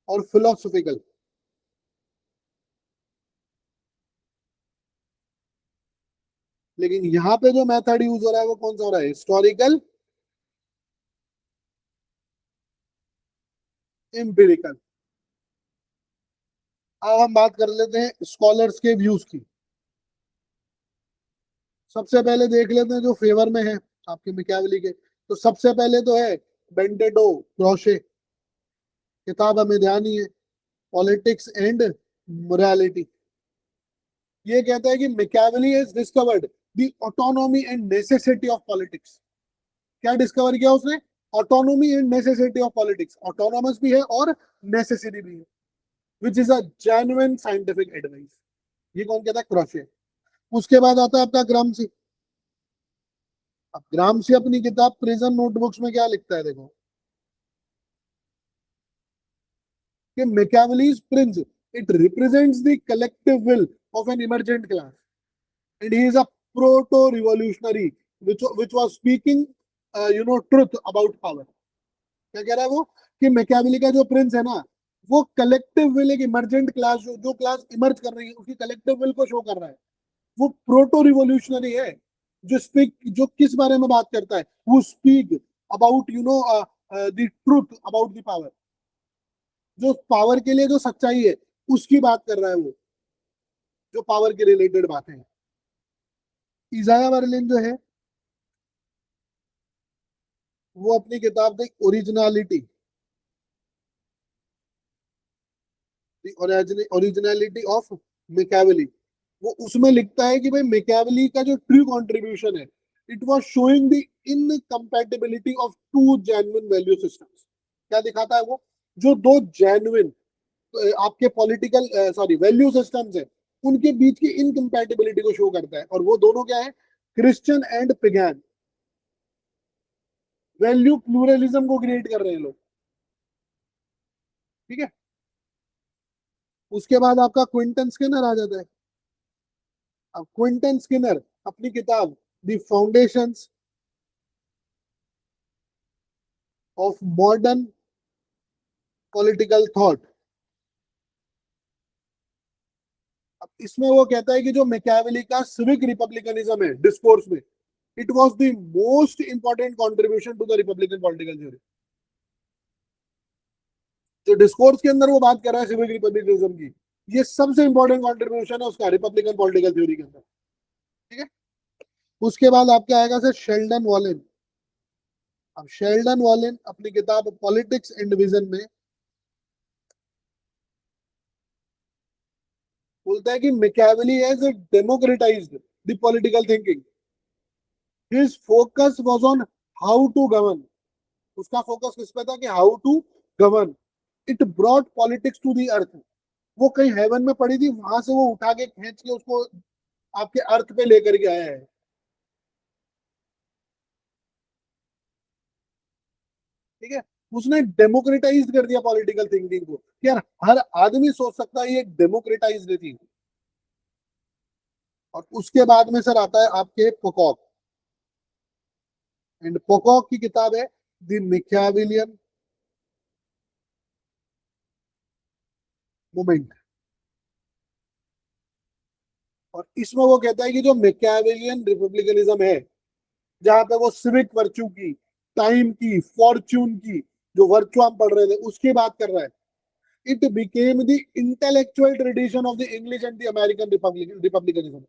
और फिलोसॉफिकल। लेकिन यहाँ पे जो मेथड यूज हो रहा है वो कौन सा हो रहा है? Historical, empirical. अब हम बात कर लेते हैं स्कॉलर्स के व्यूज की। सबसे पहले देख लेते हैं जो फेवर में है आपके मिक्यावली के। तो सबसे पहले तो है बेंटेडो क्रॉशे, किताब हमें ध्यान ही है, पॉलिटिक्स एंड मोरालिटी। ये कहता है कि Machiavelli has discovered the autonomy and necessity of politics. क्या डिस्कवर किया उसने? Autonomy and necessity of politics. Autonomous भी है और नेसेसिटी भी है, which is a genuine scientific advice. ये कौन कहता है? क्रॉशे। उसके बाद आता है आपका ग्रामसी। अब ग्रामसी अपनी किताब प्रिजन नोटबुक्स में क्या लिखता है, देखो कि Machiavelli's prince, it represents the collective will of an emergent class, and he is a proto-revolutionary which was speaking truth about power। क्या कह रहा है वो? कि मैकियावेली का जो प्रिंस है ना, वो कलेक्टिव विल, एक इमर्जेंट क्लास, जो क्लास इमर्ज कर रही है उसकी कलेक्टिव विल को शो कर रहा है। वो प्रोटो रिवोल्यूशनरी है, जो किस बारे में बात करता है? वो speak about the truth about the power. जो पावर के लिए जो सच्चाई है उसकी बात कर रहा है वो, जो पावर के रिलेटेड बातें हैं। इजाया बर्लिन जो है, वो अपनी किताब the originality, originality of Machiavelli, वो उसमें लिखता है कि भाई मैकियावेली का जो ट्रू कंट्रीब्यूशन है, it was showing the incompatibility of two genuine value systems. क्या दिखाता है वो? जो दो जेन्युइन आपके पॉलिटिकल सॉरी वैल्यू सिस्टम्स है, उनके बीच की इनकम्पैटिबिलिटी को शो करता है। और वो दोनों क्या है? Christian and pagan. Value pluralism को क्रिएट कर रहे हैं लोग। ठीक है। उसके बाद आपका क्विंटन स्किनर आ जाता है। अब क्विंटन स्किनर अपनी किताब the foundations of modern political thought, अब इसमें वो कहता है कि जो मैकियावेली का सिविक रिपब्लिकनिज्म है डिस्कोर्स में, it was the most important contribution to the republican political theory. जो डिस्कोर्स के अंदर वो बात कर रहा है सिविक रिपब्लिकनिज्म की, ये सबसे इंपॉर्टेंट कंट्रीब्यूशन है उसका रिपब्लिकन पॉलिटिकल थ्योरी के अंदर। ठीक है। उसके बाद आपके आएगा सर शेल्डन वॉलिन। अब शेल्डन वॉलिन अपनी किताब पॉलिटिक्स एंड विजन में बोलता है कि Machiavelli has democratised the political thinking. His focus was on how to govern. उसका फोकस किस पे था? कि how to govern. It brought politics to the earth. वो कहीं हेवन में पड़ी थी, वहां से वो उठा के खींच के उसको आपके अर्थ पे लेकर के आया है। ठीक है। उसने डेमोक्रेटाइज कर दिया पॉलिटिकल थिंकिंग को कि यार हर आदमी सोच सकता है, ये डेमोक्रेटाइज थी। और उसके बाद में सर आता है आपके पोकॉक। एंड पोकॉक की किताब है द मैकियावेलियन मूवमेंट। और इसमें वो कहता है कि जो मैकियावेलियन रिपब्लिकनिज्म है, जहां पे वो सिविक वर्च्यू की, टाइम की, फॉर्च्यून की, जो वर्च्यू हम पढ़ रहे थे उसकी बात कर रहा है। It became the intellectual tradition of the English and the American republicanism.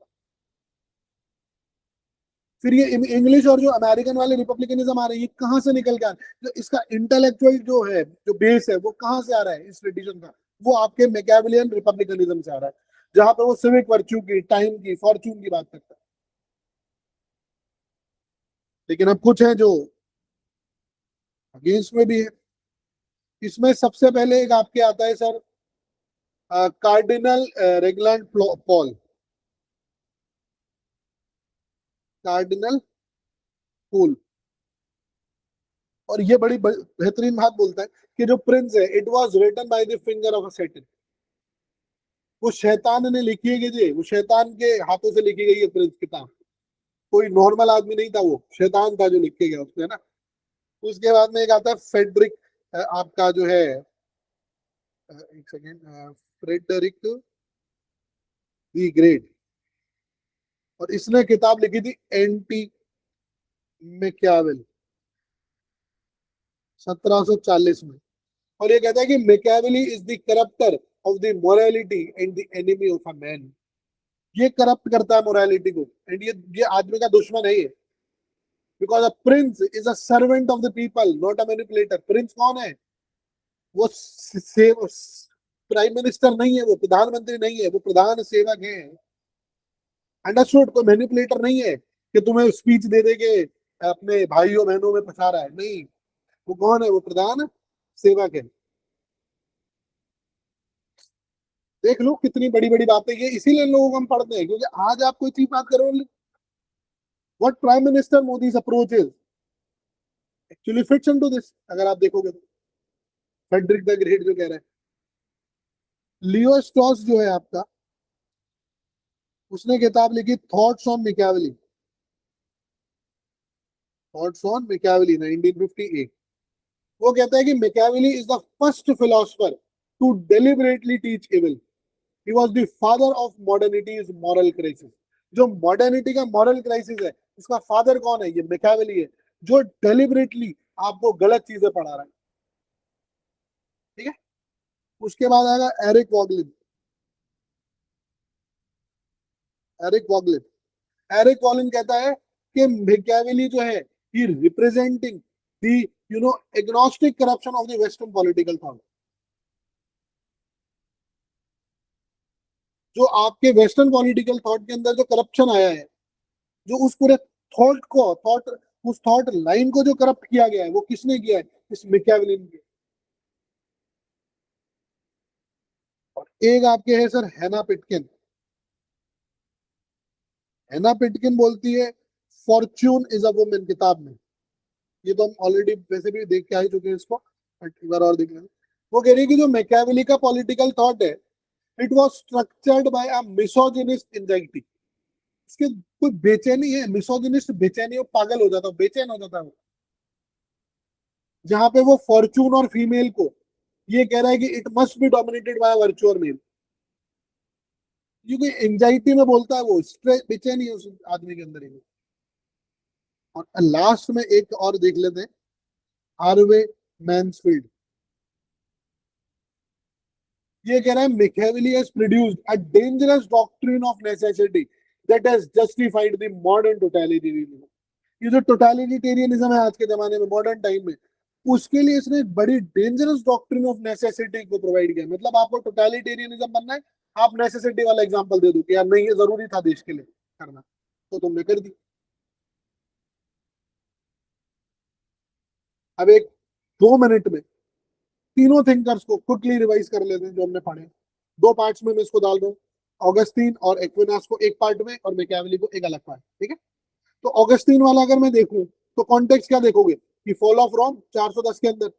फिर ये इंग्लिश और जो अमेरिकन वाले रिपब्लिकनिज्म आ रहे हैं, ये कहाँ से निकल के आ रहे हैं? जो इसका इंटेलेक्चुअल जो है, जो बेस है, वो कहाँ से आ रहा है इस ट्रेडिशन का? वो आपके मैकियावेलियन रिपब्लिकनिज्म से आ रहा है, जहां पे वो सिविक वर्च्यू की, टाइम की, फॉर्च्यून की बात करता है। लेकिन अब कुछ है जो अगेंस्ट में भी है। इसमें सबसे पहले एक आपके आता है सर कार्डिनल रेगलैंड पॉल, कार्डिनल पोल। और ये बड़ी बेहतरीन बात बोलता है कि जो प्रिंस है, it was written by the finger of a Satan. वो शैतान ने लिखी है कि जी, वो शैतान के हाथों से लिखी गई है प्रिंस किताब। कोई नॉर्मल आदमी नहीं था, वो शैतान था जो लिख के गया उसमें, है ना। उसके बाद में एक आता है फेडरिक, आपका जो है एक सेकेंड, फ्रेडरिक दी ग्रेट। और इसने किताब लिखी थी एंटी मैकियावेल 1740 में। और ये कहता है कि Machiavelli is the करप्टर of the morality and the enemy of a man. ये करप्ट करता है मोरालिटी को, एंड ये आदमी का दुश्मन है ये। Because a prince is a servant of the people, not a manipulator. Prince कौन है? वो प्राइम मिनिस्टर नहीं है, वो प्रधानमंत्री नहीं है, वो प्रधान सेवक है। अंडरस्टूड? कोई मैनिपुलेटर नहीं है कि तुम्हें स्पीच दे दे के अपने भाइयों बहनों में फंसा रहा है, नहीं। वो कौन है? वो प्रधान सेवक है। देख लो कितनी बड़ी बड़ी बातें, ये इसीलिए इन लोगों को हम पढ़ते हैं, क्योंकि आज आप कोई चीज बात करो, what prime minister Modi's approach is actually fits into this, अगर आप देखोगे तो। फ्रेडरिक द ग्रेट जो कह रहा है, लियो स्ट्रॉस जो है आपका, उसने किताब लिखी thoughts on Machiavelli, thoughts on Machiavelli 1958। वो कहता है कि Machiavelli is the first philosopher to deliberately teach evil. He was the father of modernity's moral crisis. जो मॉडर्निटी का मॉरल क्राइसिस है, उसका फादर कौन है? ये मैकियावेली है, जो डेलिबरेटली आपको गलत चीजें पढ़ा रहा है। ठीक है। उसके बाद आएगा Eric Voegelin. Eric Voegelin Eric Voegelin कहता है कि मैकियावेली जो है, he representing the agnostic corruption of the western political thought. जो आपके वेस्टर्न पॉलिटिकल थॉट के अंदर जो करप्शन आया है, जो उस पूरे थॉट उस थॉट लाइन को जो करप्ट किया गया है, वो किसने किया है? इस मैकियावेली ने। और एक आपके है सर हैना पिटकिन। हैना पिटकिन बोलती है फॉर्च्यून इज अ वुमन किताब में। ये तो हम ऑलरेडी वैसे भी देख के आ ही चुके हैं इसको, बट एक बार और देख लेंगे। वो कह रही है कि जो मैकियावेली का पॉलिटिकल थॉट है, it was structured by a misogynist anxiety. इसके कोई बेचैनी है, मिसोजिनिस्ट बेचैनी, वो पागल हो जाता है, बेचैन हो जाता है वो। जहां पे वो फॉर्च्यून और फीमेल को ये कह रहा है कि it must be dominated by virtual male. क्योंकि एंजाइटी में बोलता है, वो स्ट्रेस बेचैनी है उस आदमी के अंदर ही। और लास्ट में एक और देख लेते हैं, हार्वे मैन्सफील्ड। ये कह रहा है Machiavelli has produced a dangerous doctrine of necessity that has justified the modern totalitarianism. ये जो टोटलिटेरियनिज्म है आज के जमाने में, मॉडर्न टाइम में, उसके लिए इसने एक बड़ी डेंजरस डॉक्ट्रिन ऑफ नेसेसिटी को प्रोवाइड किया। मतलब आपको टोटलिटेरियनिज्म बनना है, आप नेसेसिटी वाला एग्जांपल दे दो कि यार नहीं, ये जरूरी था देश के लिए करना, तो तुमने कर दी। अब एक 2 मिनट में तीनों थिंकर्स को क्विकली रिवाइज कर लेते हैं जो हमने पढ़े। दो पार्ट्स में मैं इसको डाल रहा हूँ, ऑगस्टीन और एक्विनास को एक पार्ट में, और मैकियावेली को एक अलग पार्ट। ठीक है। तो ऑगस्टीन वाला अगर मैं देखूं, तो कॉन्टेक्स्ट क्या देखोगे कि फॉल ऑफ रोम 410 के अंदर,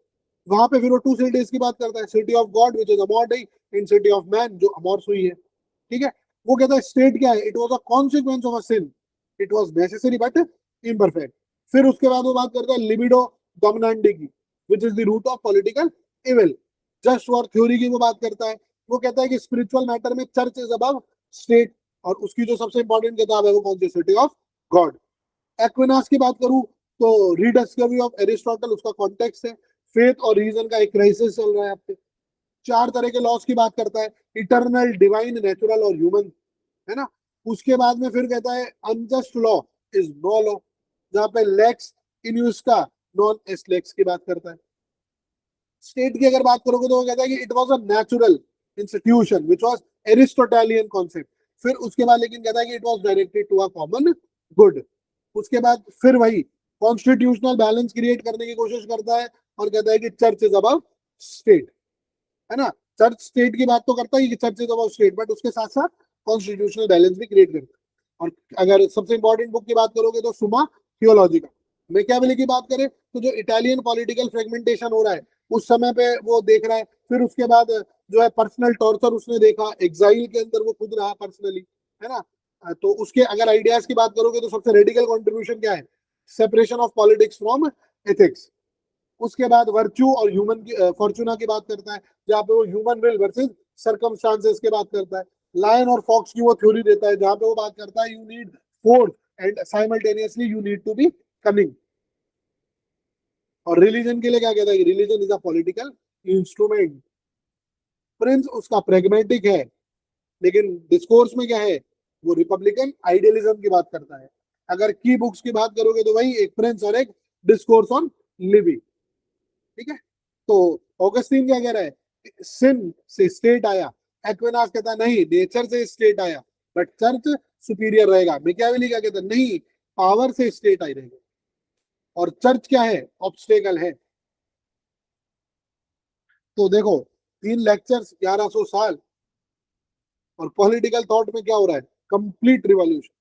वहां पे फिर वो टू सिटीज की बात करता है, city of God which is अमॉर्ड एंड सिटी ऑफ मैन जो अमॉर्स हुई है। ठीक है। वो कहता है स्टेट क्या है? It was a consequence of a sin, it was necessary but imperfect. फिर उसके बाद वो बात करता है लिबिडो डोमिनेंडी की, which is the root of political evil. Just war theory की वो बात करता है। वो कहता है कि स्पिरिचुअल मैटर में चर्च इज अबव स्टेट। और उसकी जो सबसे इंपॉर्टेंट किताब है वो कौन सी? City of God. एक्विनास की बात करूं, तो रीडिस्कवरी ऑफ एरिस्टोटल उसका कॉन्टेक्स्ट है। फेथ और रीजन का एक क्राइसिस चल रहा है आपके। 4 तरह के लॉस की बात करता है, इटर्नल, डिवाइन, नेचुरल और ह्यूमन, है ना। उसके बाद में फिर कहता है unjust law is no law, जहां पे लेक्स इन्यूस्का नॉन एस लेक्स की बात करता है। स्टेट की अगर बात करोगे तो वो कहता है कि it was a natural institution which was Aristotelian concept. फिर उसके बाद लेकिन कहता है कि it was directed to a common good. उसके बाद फिर वही कॉन्स्टिट्यूशनल बैलेंस क्रिएट करने की कोशिश करता है, और कहता है कि चर्च इज अबव स्टेट, है ना। चर्च स्टेट की बात तो करता ही कि church is above state, but उसके साथ साथ कॉन्स्टिट्यूशनल बैलेंस भी क्रिएट करता है। और अगर सबसे इंपॉर्टेंट बुक की बात करोगे तो सुमा थियोलॉजिका। मैकियावेली की बात करें तो जो इटालियन पॉलिटिकल फ्रेगमेंटेशन हो रहा है उस समय पे वो देख रहा है। फिर उसके बाद जो है पर्सनल टॉर्चर उसने देखा, एग्जाइल के अंदर वो खुद रहा पर्सनली, है ना। तो उसके अगर आइडियाज की बात करोगे तो सबसे रेडिकल कंट्रीब्यूशन क्या है, separation of politics from ethics. उसके बाद वर्च्यू और ह्यूमन की फॉर्चूना की बात करता है, जहाँ पे वो ह्यूमन विल वर्सेस सर्कमस्टांसेस की बात करता है। लायन और फॉक्स की वो थ्योरी देता है, जहाँ पे वो बात करता है you need force and simultaneously you need to be cunning. और रिलीजन के लिए क्या कहता है, religion is a political instrument. Prince उसका प्रेगमेटिक है, लेकिन डिस्कोर्स में क्या है, वो रिपब्लिकन आइडियलिज्म की बात करता है। अगर की बुक्स की बात करोगे तो वही एक प्रिंस और एक डिस्कोर्स ऑन लिविंग, ठीक है। तो ऑगस्टीन क्या कह रहा है, सिन से स्टेट आया। एक्विनास कहता है नहीं, नेचर से स्टेट आया, बट चर्च सुपीरियर रहेगा। मैकियावेली क्या कहता है, नहीं, पावर से स्टेट आई रहेगी, और चर्च क्या है, ऑब्स्टेकल है। तो देखो 3 लेक्चर्स 1100 साल, और पॉलिटिकल थॉट में क्या हो रहा है, कंप्लीट रिवॉल्यूशन।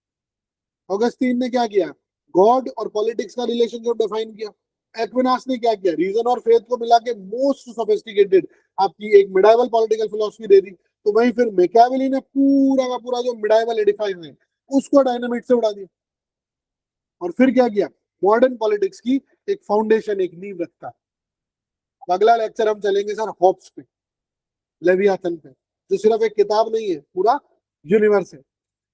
ऑगस्टीन ने क्या किया, गॉड और पॉलिटिक्स का रिलेशनशिप डिफाइन किया। एक्विनास ने क्या किया, रीजन और फेथ को मिला के मोस्ट सोफिस्टिकेटेड आपकी एक मिडाइवल पॉलिटिकल फिलोसफी दे दी। तो वहीं फिर मैकियावेली ने पूरा का पूरा जो मिडाइवल एडिफाइड है उसको डायनामिट से उड़ा दिया। और फिर क्या किया, मॉडर्न पॉलिटिक्स की एक फाउंडेशन, एक नींव रखता। अगला लेक्चर हम चलेंगे सर हॉब्स पे, लेवियाथन पे, जो सिर्फ एक किताब नहीं है, पूरा यूनिवर्स है।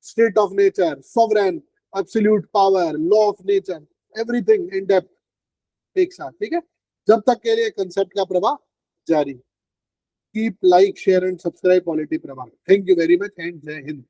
State of nature, sovereign, absolute power, law of nature, everything in depth एक साथ, ठीक है। जब तक के लिए कंसेप्ट का प्रवाह जारी। Keep like share and subscribe polity Pravah. Thank you very much and Jai Hind.